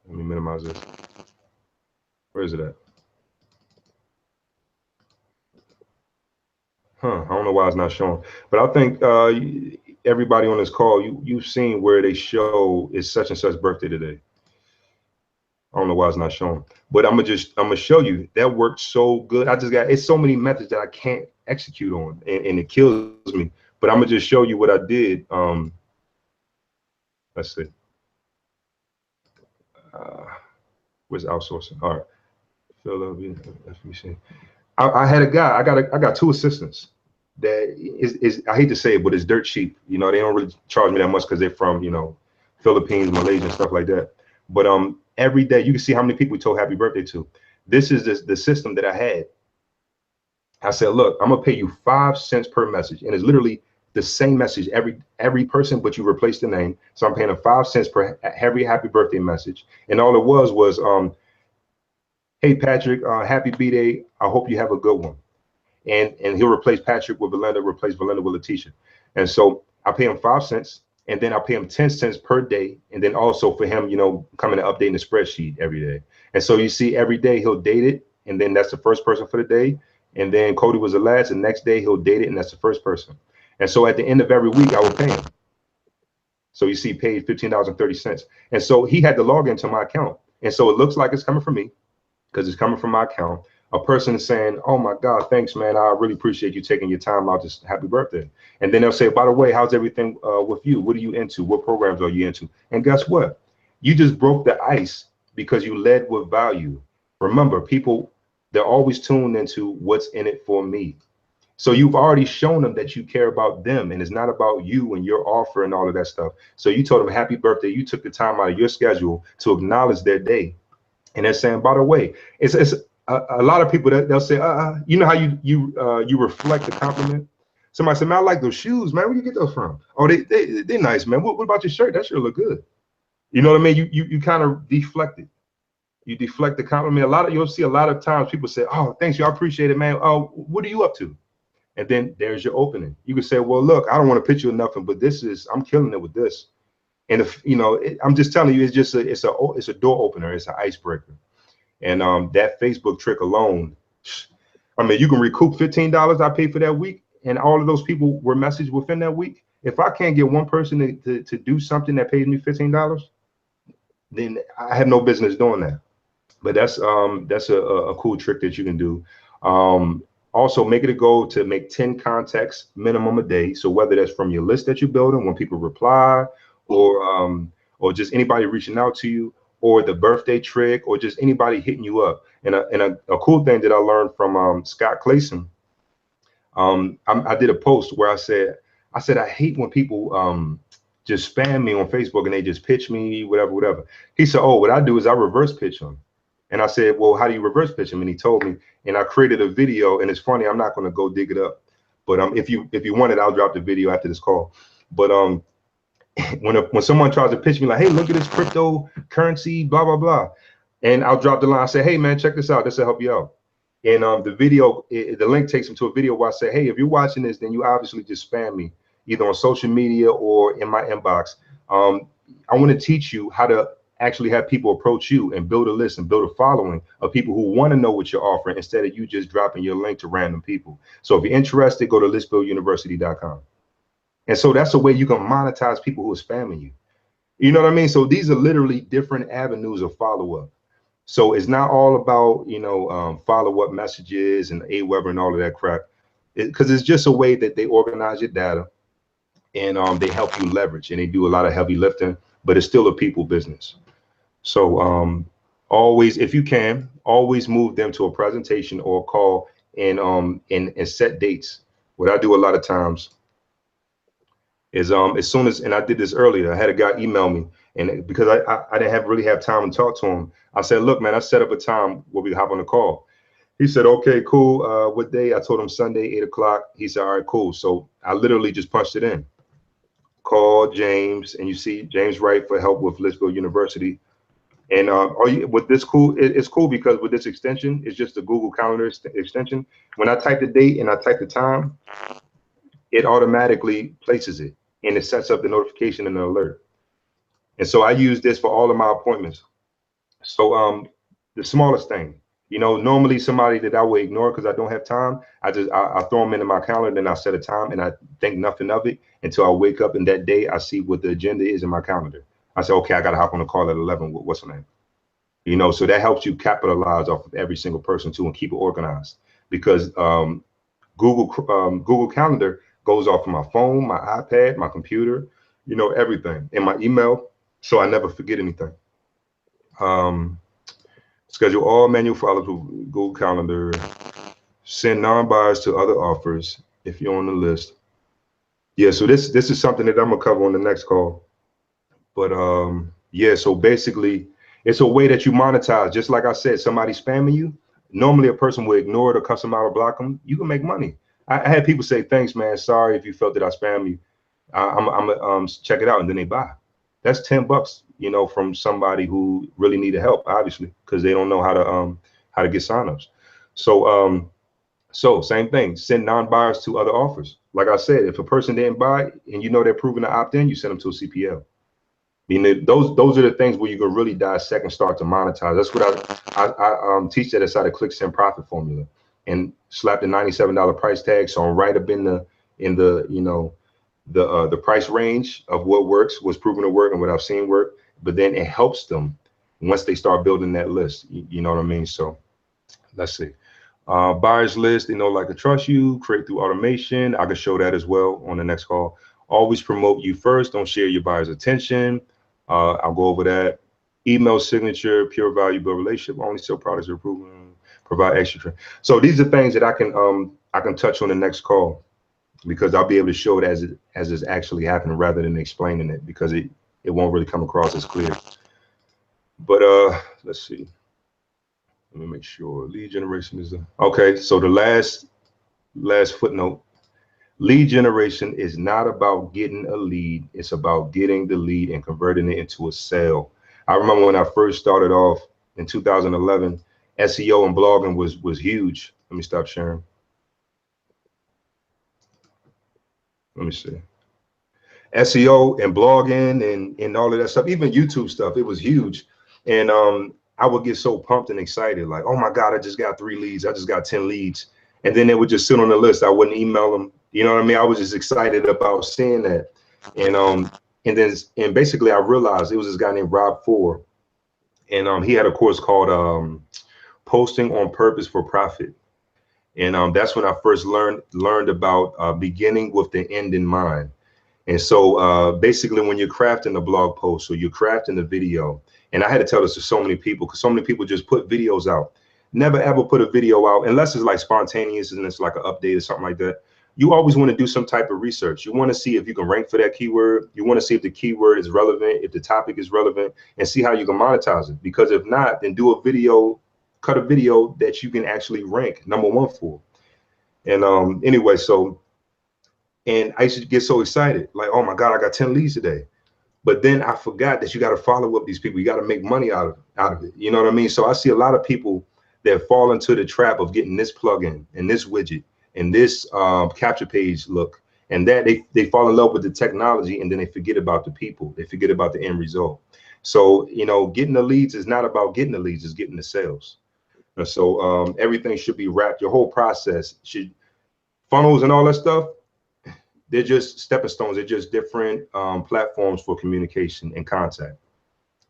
A: Let me minimize this. Where is it at? I don't know why it's not showing, but I think everybody on this call, you've seen where they show it's such and such birthday today. I don't know why it's not showing, but I'm gonna show you that worked so good. It's so many methods that I can't execute on, and it kills me. But I'm gonna just show you what I did. Let's see. Where's outsourcing? All right, Philadelphia, FBC. I had a guy. I got two assistants. That is I hate to say it, but it's dirt cheap. You know, they don't really charge me that much because they're from, you know, Philippines, Malaysia, and stuff like that. But every day you can see how many people we told happy birthday to. This is the system that I had. I said, look, I'm gonna pay you 5 cents per message, and it's literally the same message every person, but you replace the name. So I'm paying them 5 cents per every happy birthday message, and all it was hey Patrick, happy B-Day. I hope you have a good one. And he'll replace Patrick with Belinda, replace Belinda with Letitia. And so I pay him 5 cents, and then I pay him 10 cents per day. And then also for him, you know, coming and updating the spreadsheet every day. And so you see every day he'll date it, and then that's the first person for the day. And then Cody was the last, and next day he'll date it, and that's the first person. And so at the end of every week, I will pay him. So you see paid $15.30. And so he had to log into my account. And so it looks like it's coming from me because it's coming from my account. A person is saying, oh my God, thanks, man. I really appreciate you taking your time out. Just happy birthday. And then they'll say, by the way, how's everything with you? What are you into? What programs are you into? And guess what? You just broke the ice because you led with value. Remember, people, they're always tuned into what's in it for me. So you've already shown them that you care about them, and it's not about you and your offer and all of that stuff. So you told them happy birthday. You took the time out of your schedule to acknowledge their day. And they're saying, by the way, it's a lot of people that they'll say, you know how you reflect the compliment. Somebody said, man, I like those shoes, man. Where you get those from? Oh, they're nice, man. What about your shirt? That shirt look good. You know what I mean? You kind of deflect it. You deflect the compliment. You'll see a lot of times people say, oh, thanks, you, I appreciate it, man. Oh, what are you up to? And then there's your opening. You can say, well, look, I don't want to pitch you nothing, but I'm killing it with this. And if you know, I'm just telling you, it's a door opener. It's an icebreaker. And that Facebook trick alone, I mean, you can recoup $15 I paid for that week, and all of those people were messaged within that week. If I can't get one person to do something that pays me $15, then I have no business doing that. But that's a cool trick that you can do. Also, make it a goal to make 10 contacts minimum a day. So whether that's from your list that you're building, when people reply, or just anybody reaching out to you, or the birthday trick, or just anybody hitting you up. And a cool thing that I learned from Scott Clayson, I did a post where I said I hate when people just spam me on Facebook and they just pitch me, whatever. He said, oh, what I do is I reverse pitch them. And I said, well, how do you reverse pitch them? And he told me, and I created a video, and it's funny, I'm not going to go dig it up, but if you want it, I'll drop the video after this call. But when someone tries to pitch me like, hey, look at this cryptocurrency, blah, blah, blah. And I'll drop the line. I say, hey, man, check this out. This will help you out. And the video, the link takes them to a video where I say, hey, if you're watching this, then you obviously just spam me either on social media or in my inbox. I want to teach you how to actually have people approach you and build a list and build a following of people who want to know what you're offering instead of you just dropping your link to random people. So if you're interested, go to listbuilduniversity.com. And so that's a way you can monetize people who are spamming you. You know what I mean? So these are literally different avenues of follow-up. So it's not all about, follow-up messages and AWeber and all of that crap, because it's just a way that they organize your data, and they help you leverage, and they do a lot of heavy lifting, but it's still a people business. So always, if you can, always move them to a presentation or a call, and set dates. What I do a lot of times is as soon as, and I did this earlier, I had a guy email me, and because I didn't really have time to talk to him, I said, look, man, I set up a time where we hop on the call. He said, okay, cool. What day? I told him Sunday, 8 o'clock. He said, all right, cool. So I literally just punched it in. Call James, and you see James Wright for help with Lisbon University. And with this cool, it's cool because with this extension, it's just a Google Calendar extension. When I type the date and I type the time, it automatically places it, and it sets up the notification and the alert. And so I use this for all of my appointments. So the smallest thing, normally somebody that I would ignore because I don't have time, I throw them into my calendar, and I set a time, and I think nothing of it until I wake up, and that day I see what the agenda is in my calendar. I say, okay, I got to hop on a call at 11. What's her name? So that helps you capitalize off of every single person too, and keep it organized, because Google Calendar goes off of my phone, my iPad, my computer, everything, and my email, so I never forget anything. Schedule all manual follow-ups with Google Calendar. Send non-buyers to other offers if you're on the list. Yeah, so this is something that I'm gonna cover on the next call. But yeah, so basically, it's a way that you monetize. Just like I said, somebody spamming you. Normally, a person will ignore it or cuss them out or block them. You can make money. I had people say, "Thanks, man. Sorry if you felt that I spammed you. I'm check it out," and then they buy. That's $10, from somebody who really needed help, obviously, because they don't know how to get signups. So so same thing. Send non-buyers to other offers. Like I said, if a person didn't buy and they're proven to opt in, you send them to a CPL. I mean, those are the things where you can really dissect and start to monetize. That's what I teach that inside the click send profit formula, and slap the $97 price tag. So I'm right up in the price range of what works, what's proven to work, and what I've seen work. But then it helps them once they start building that list. You know what I mean? So let's see. Buyers list, like to trust you, create through automation. I can show that as well on the next call. Always promote you first. Don't share your buyer's attention. I'll go over that. Email signature, pure value, build relationship. Only sell products are proven. Provide extra. So these are things that I can touch on the next call, because I'll be able to show it as it's actually happening rather than explaining it, because it won't really come across as clear. But let's see. Let me make sure lead generation is okay. So the last footnote: lead generation is not about getting a lead. It's about getting the lead and converting it into a sale. I remember when I first started off in 2011, SEO and blogging was huge. Let me stop sharing. Let me see. SEO and blogging and all of that stuff, even YouTube stuff, it was huge. And I would get so pumped and excited, like, oh my God, I just got 3 leads. I just got 10 leads. And then they would just sit on the list. I wouldn't email them. You know what I mean? I was just excited about seeing that. And basically I realized it was this guy named Rob Ford. And he had a course called Posting on Purpose for Profit. And that's when I first learned about beginning with the end in mind. And so basically when you're crafting a blog post or you're crafting a video, and I had to tell this to so many people, because so many people just put videos out. Never ever put a video out unless it's like spontaneous and it's like an update or something like that. You always want to do some type of research. You want to see if you can rank for that keyword. You want to see if the keyword is relevant, if the topic is relevant, and see how you can monetize it. Because if not, then do a video, cut a video that you can actually rank #1 for. And anyway, so, and I used to get so excited, like, oh my God, I got 10 leads today. But then I forgot that you got to follow up these people. You got to make money out of it. You know what I mean? So I see a lot of people that fall into the trap of getting this plugin and this widget and this capture page look, and that they fall in love with the technology, and then they forget about the people. They forget about the end result. So, getting the leads is not about getting the leads, it's getting the sales. And so everything should be wrapped. Your whole process should, funnels and all that stuff, they're just stepping stones. They're just different platforms for communication and contact.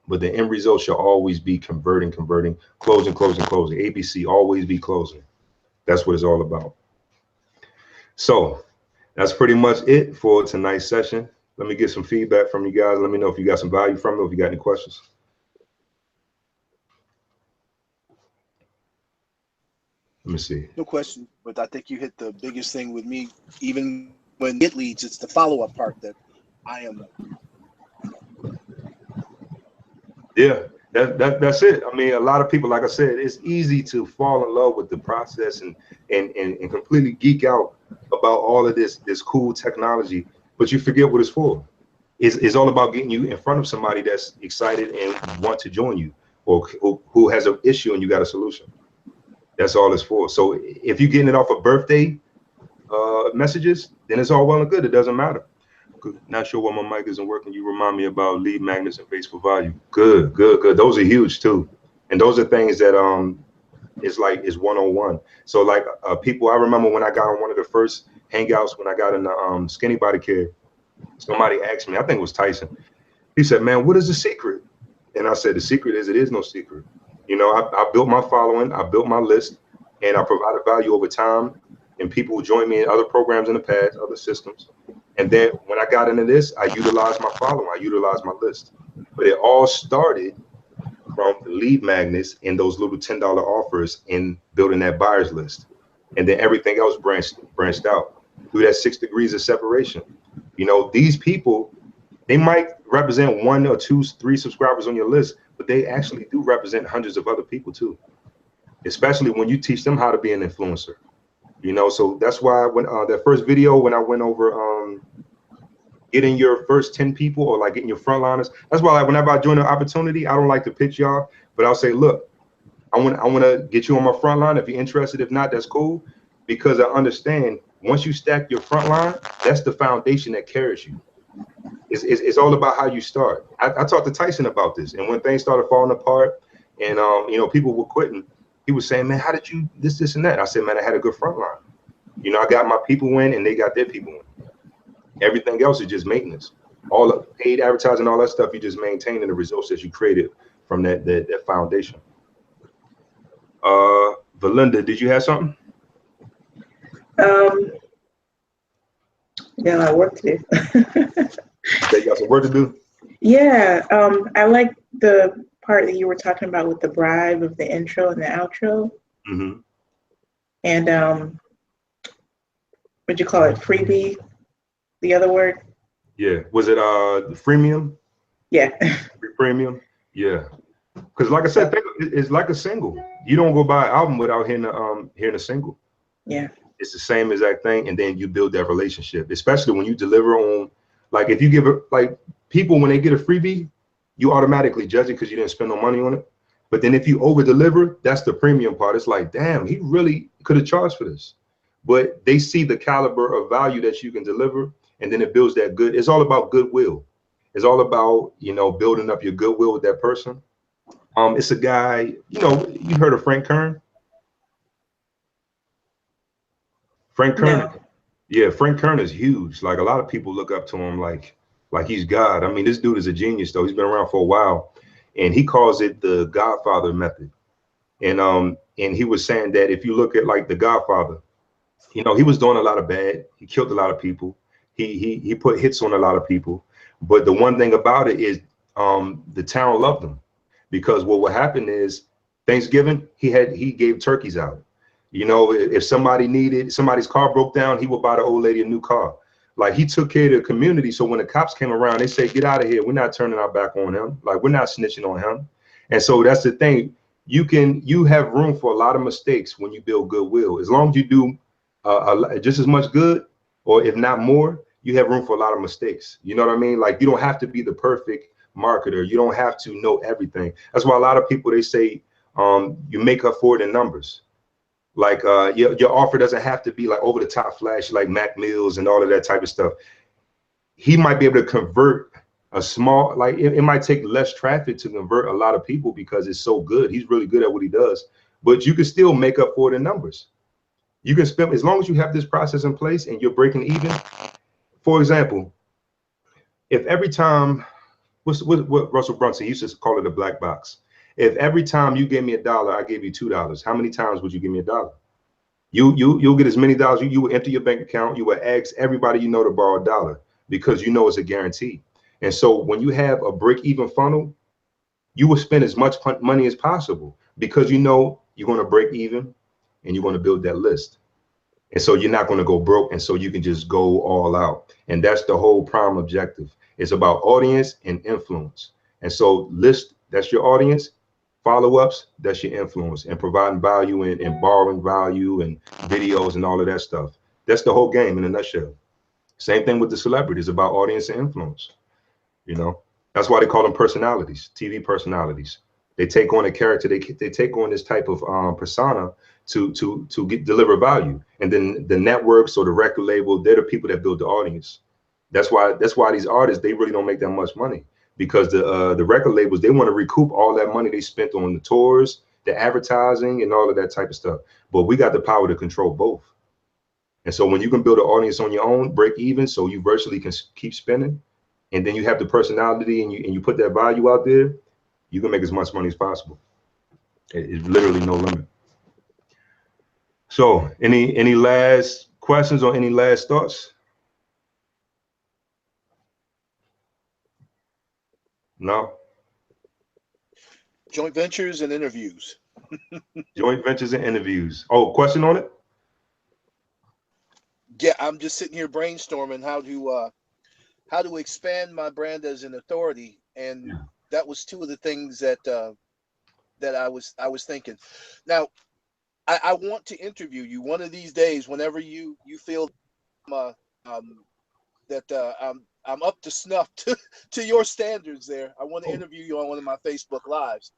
A: But the end result shall always be converting, closing, ABC, always be closing. That's what it's all about. So that's pretty much it for tonight's session. Let me get some feedback from you guys. Let me know if you got some value from it, if you got any questions. Let me see.
B: No question, but I think you hit the biggest thing with me. Even when it leads, it's the follow-up part that I am.
A: Yeah, that's it. I mean, a lot of people, like I said, it's easy to fall in love with the process and completely geek out about all of this cool technology, but you forget what it's for. It's all about getting you in front of somebody that's excited and want to join you, or who has an issue and you got a solution. That's all it's for. So if you're getting it off of birthday messages, then it's all well and good. It doesn't matter. Not sure why my mic isn't working. You remind me about lead magnets and base for value. Good. Those are huge too. And those are things that is 101. So like people, I remember when I got on one of the first hangouts when I got in the skinny body care, somebody asked me, I think it was Tyson. He said, man, what is the secret? And I said, the secret is it is no secret. You know, I built my following, I built my list, and I provided value over time. And people who joined me in other programs in the past, other systems. And then when I got into this, I utilized my following, I utilized my list. But it all started from lead magnets and those little $10 offers in building that buyer's list. And then everything else branched out through that 6 degrees of separation. You know, these people, they might represent 1 or 2, 3 subscribers on your list, but they actually do represent hundreds of other people too, especially when you teach them how to be an influencer. You know, so that's why when that first video, when I went over getting your first 10 people or like getting your frontliners, that's why whenever I join an opportunity, I don't like to pitch y'all, but I'll say, look, I want to get you on my front line. If you're interested, if not, that's cool. Because I understand once you stack your front line, that's the foundation that carries you. It's all about how you start. I talked to Tyson about this, and when things started falling apart and you know, people were quitting, he was saying, man, how did you this and that? I said, man, I had a good front line. You know, I got my people in and they got their people in. Everything else is just maintenance. All the paid advertising, all that stuff, you just maintaining the results that you created from that foundation. Valinda, did you have something?
D: Yeah, I work to do.
A: You got some work to do?
D: Yeah, I like the part that you were talking about with the bribe of the intro and the outro.
A: Mm-hmm.
D: And what'd you call it? Freebie? The other word? Yeah.
A: Was it the freemium?
D: Yeah.
A: Premium? Yeah. Because like I said, it's like a single. You don't go buy an album without hearing a single.
D: Yeah.
A: It's the same exact thing, and then you build that relationship, especially when you deliver on, like if you give it, like people, when they get a freebie, you automatically judge it because you didn't spend no money on it. But then if you over deliver, that's the premium part. It's like, damn, he really could have charged for this. But they see the caliber of value that you can deliver, and then it builds that good. It's all about goodwill. It's all about, you know, building up your goodwill with that person. It's a guy, you know, you heard of Frank Kern? Frank Kern. No. Yeah, Frank Kern is huge. Like a lot of people look up to him like he's God. I mean, this dude is a genius though. He's been around for a while, and he calls it the Godfather method. And he was saying that if you look at like the Godfather, you know, he was doing a lot of bad. He killed a lot of people. He put hits on a lot of people. But the one thing about it is the town loved him, because what would happen is Thanksgiving, he gave turkeys out. You know, if somebody's car broke down, he would buy the old lady a new car. Like he took care of the community. So when the cops came around, they say, get out of here. We're not turning our back on him. Like we're not snitching on him. And so that's the thing. You have room for a lot of mistakes when you build goodwill. As long as you do just as much good, or if not more, you have room for a lot of mistakes. You know what I mean? Like you don't have to be the perfect marketer. You don't have to know everything. That's why a lot of people, they say you make up for it in numbers. Like your offer doesn't have to be like over the top flash, like Mac Mills and all of that type of stuff. He might be able to convert a small, like it might take less traffic to convert a lot of people because it's so good. He's really good at what he does, but you can still make up for it in numbers. You can spend, as long as you have this process in place and you're breaking even, for example, if every time, what Russell Brunson used to call it, a black box. If every time you gave me $1, I gave you $2, how many times would you give me $1? You'll get as many dollars. You will empty your bank account. You will ask everybody you know to borrow $1 because you know it's a guarantee. And so when you have a break-even funnel, you will spend as much money as possible because you know you're going to break even and you're going to build that list. And so you're not going to go broke. And so you can just go all out. And that's the whole prime objective. It's about audience and influence. And so list, that's your audience. Follow-ups, that's your influence, and providing value and borrowing value and videos and all of that stuff. That's the whole game in a nutshell. Same thing with the celebrities, about audience and influence. You know, that's why they call them personalities, TV personalities. They take on a character. They take on this type of persona to deliver value. And then the networks or the record label, they're the people that build the audience. That's why these artists, they really don't make that much money, because the record labels, they want to recoup all that money they spent on the tours, the advertising, and all of that type of stuff. But we got the power to control both. And so when you can build an audience on your own, break even, so you virtually can keep spending, and then you have the personality and you put that value out there, you can make as much money as possible. It's literally no limit. So any last questions or any last thoughts? No.
B: Joint ventures and interviews.
A: Joint ventures and interviews. Oh, question on it?
B: Yeah, I'm just sitting here brainstorming how to expand my brand as an authority, and that was two of the things that I was thinking. Now, I want to interview you one of these days, whenever you feel that I'm up to snuff to your standards there. I want to interview you on one of my Facebook Lives.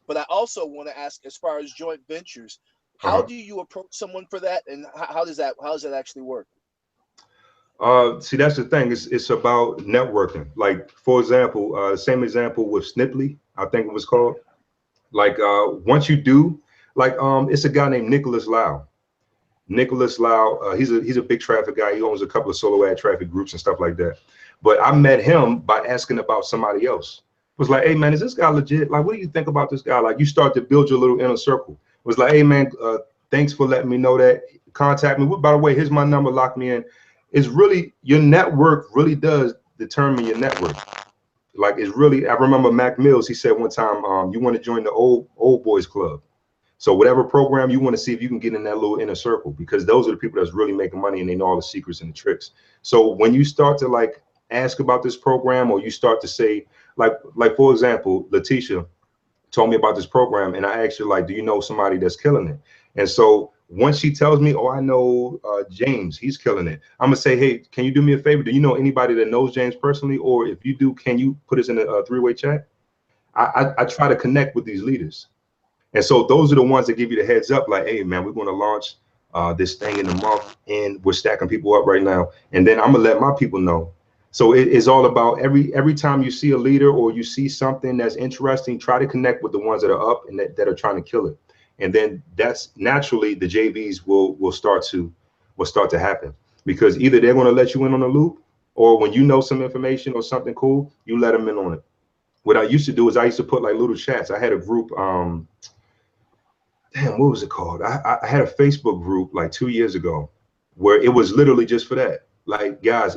B: But I also want to ask, as far as joint ventures, how do you approach someone for that, and how does that actually work?
A: See, that's the thing. It's about networking. Like, for example, the same example with Snipply, I think it was called. Like, once you do, like, it's a guy named Nicholas Lau. Nicholas Lau, he's a big traffic guy. He owns a couple of solo ad traffic groups and stuff like that. But I met him by asking about somebody else. It was like, hey man, is this guy legit? Like, what do you think about this guy? Like, you start to build your little inner circle. It was like, hey man, thanks for letting me know that. Contact me. By the way, here's my number. Lock me in. It's really, your network really does determine your network. Like, it's really, I remember Mac Mills, he said one time, you want to join the old boys club. So whatever program you want to see if you can get in that little inner circle, because those are the people that's really making money and they know all the secrets and the tricks. So when you start to like ask about this program, or you start to say, like for example, Letitia told me about this program, and I asked her, like, do you know somebody that's killing it? And so once she tells me, oh, I know James, he's killing it, I'm gonna say, hey, can you do me a favor? Do you know anybody that knows James personally? Or if you do, can you put us in a three-way chat? I try to connect with these leaders. And so those are the ones that give you the heads up, like, hey man, we're going to launch this thing in a month, and we're stacking people up right now. And then I'm gonna let my people know. So it is all about every time you see a leader or you see something that's interesting, try to connect with the ones that are up and that are trying to kill it. And then that's naturally the JVs will start to happen, because either they're going to let you in on the loop, or when you know some information or something cool, you let them in on it. What I used to do is I used to put like little chats. I had a group, damn, what was it called? I had a Facebook group like 2 years ago where it was literally just for that. Like, guys,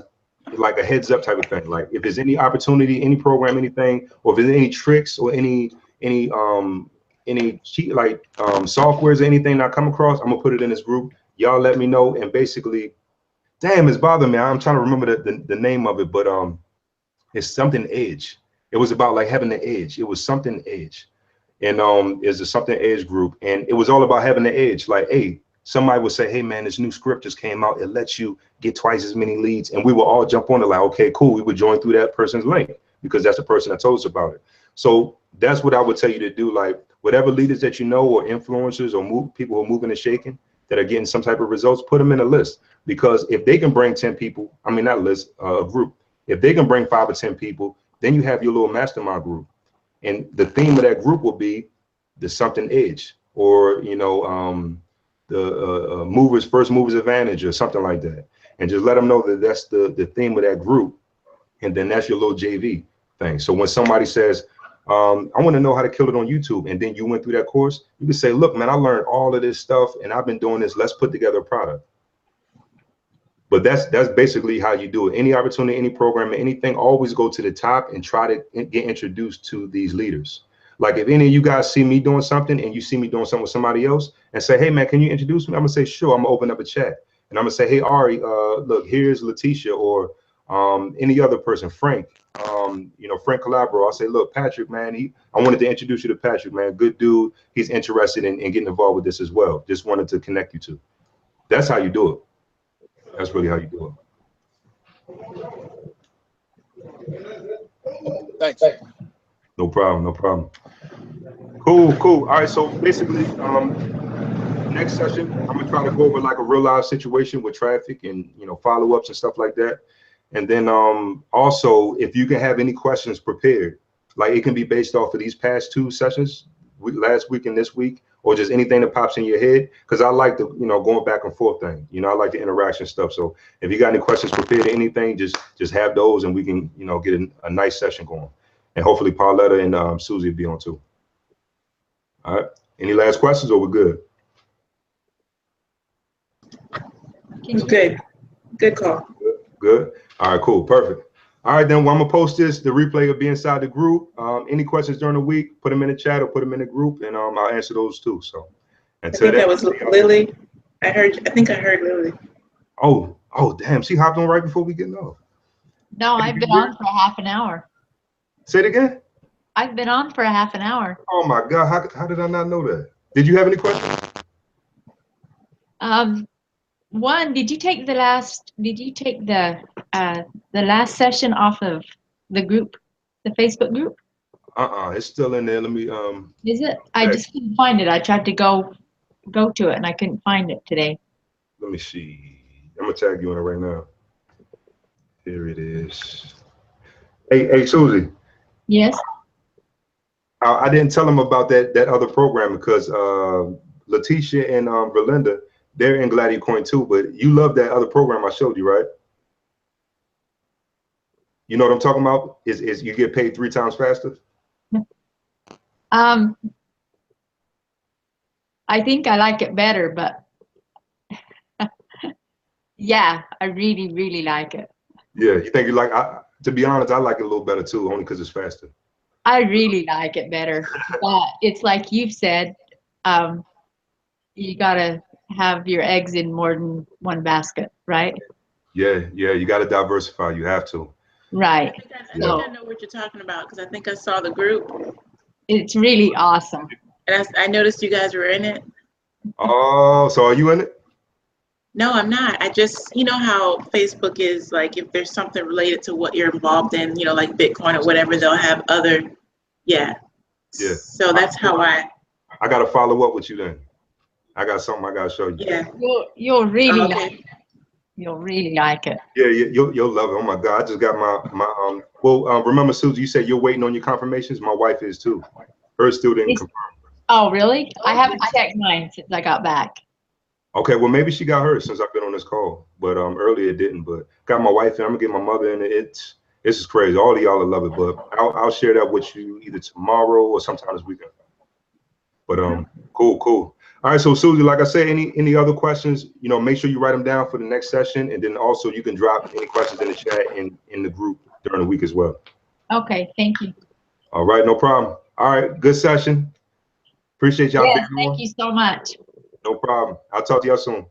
A: like a heads up type of thing. Like, if there's any opportunity, any program, anything, or if there's any tricks or any cheat softwares or anything I come across, I'm gonna put it in this group. Y'all let me know. And basically, damn, it's bothering me. I'm trying to remember the name of it, but it's something edge. It was about like having the edge. It was something edge. And is a something edge group, and it was all about having the edge. Like, hey, somebody would say, hey man, this new script just came out, it lets you get twice as many leads, and we will all jump on it like, okay, cool, we would join through that person's link because that's the person that told us about it. So that's what I would tell you to do. Like, whatever leaders that you know, or influencers, or people who are moving and shaking that are getting some type of results, put them in a list. Because if they can bring 10 people, I mean, not list, a group, if they can bring 5 or 10 people, then you have your little mastermind group. And the theme of that group will be the something edge, or, you know, the first movers advantage, or something like that. and just let them know that that's the theme of that group. And then that's your little JV thing. So when somebody says, I want to know how to kill it on YouTube, and then you went through that course, you can say, look, man, I learned all of this stuff and I've been doing this. Let's put together a product. But that's basically how you do it. Any opportunity, any program, anything, always go to the top and try to get introduced to these leaders. Like if any of you guys see me doing something and you see me doing something with somebody else and say, hey, man, can you introduce me? I'm going to say, sure. I'm going to open up a chat. And I'm going to say, hey, Ari, look, here's Letitia, or any other person, Frank, Frank Calabro. I'll say, look, Patrick, man, I wanted to introduce you to Patrick, man. Good dude. He's interested in getting involved with this as well. Just wanted to connect you to. That's how you do it. That's really how you do
B: it. Thanks.
A: No problem. No problem. Cool. All right. So basically, next session, I'm gonna try to go over like a real life situation with traffic and follow-ups and stuff like that. And then also, if you can have any questions prepared, like it can be based off of these past 2 sessions, last week and this week, or just anything that pops in your head, because I like the going back and forth thing. I like the interaction stuff. So if you got any questions prepared or anything, just have those, and we can get a nice session going. And hopefully Pauletta and Susie will be on too. All right. Any last questions, or we're good?
D: Good call.
A: Good. All right, cool. Perfect. All right, then, well, I'm going to post this. The replay will be inside the group. Any questions during the week, put them in the chat or put them in the group, and I'll answer those too. So until
D: I think that was Lily. I think I heard Lily.
A: Oh, damn. She hopped on right before we get off.
E: No, I've been on for half an hour.
A: Say it again.
E: I've been on for half an hour.
A: Oh my God. How did I not know that? Did you have any questions?
E: One, did you take the last session off of the group, the Facebook group?
A: It's still in there. Let me
E: Is it? I just couldn't find it. I tried to go to it and I couldn't find it today.
A: Let me see. I'm gonna tag you in it right now. Here it is. Hey Susie.
E: Yes.
A: I didn't tell them about that other program because Letitia and Verlinda, they're in Gladiator Coin too, but you love that other program I showed you, right? You know what I'm talking about? Is you get paid 3 times faster?
E: I think I like it better, but yeah, I really, really like it.
A: Yeah, you think you like? To be honest, I like it a little better too, only because it's faster.
E: I really like it better, but it's like you've said, you gotta have your eggs in more than one basket, right?
A: Yeah, you got to diversify. You have to.
E: Right.
D: I think I know what you're talking about because I think I saw the group.
E: It's really awesome.
D: And I noticed you guys were in it.
A: Oh, so are you in it?
D: No, I'm not. I just, how Facebook is like, if there's something related to what you're involved in, like Bitcoin or whatever, they'll have other, yeah. So that's how I
A: got to follow up with you then. I got something I got to show you.
D: Yeah.
E: You'll really like it. You'll really like it.
A: Yeah, you'll love it. Oh my God, I just got my remember, Susie, you said you're waiting on your confirmations? My wife is too. Hers still didn't confirm.
E: Oh, really? I haven't checked mine since I got back.
A: Okay, well, maybe she got hers since I've been on this call, but earlier it didn't. But got my wife in. I'm gonna get my mother in it. This is crazy. All of y'all will love it, but I'll share that with you either tomorrow or sometime this weekend. But cool. All right, so Susie, like I said, any other questions? Make sure you write them down for the next session, and then also you can drop any questions in the chat in the group during the week as well.
E: Okay, thank you.
A: All right, no problem. All right, good session. Appreciate y'all.
E: Yeah, thank you so much.
A: No problem. I'll talk to y'all soon.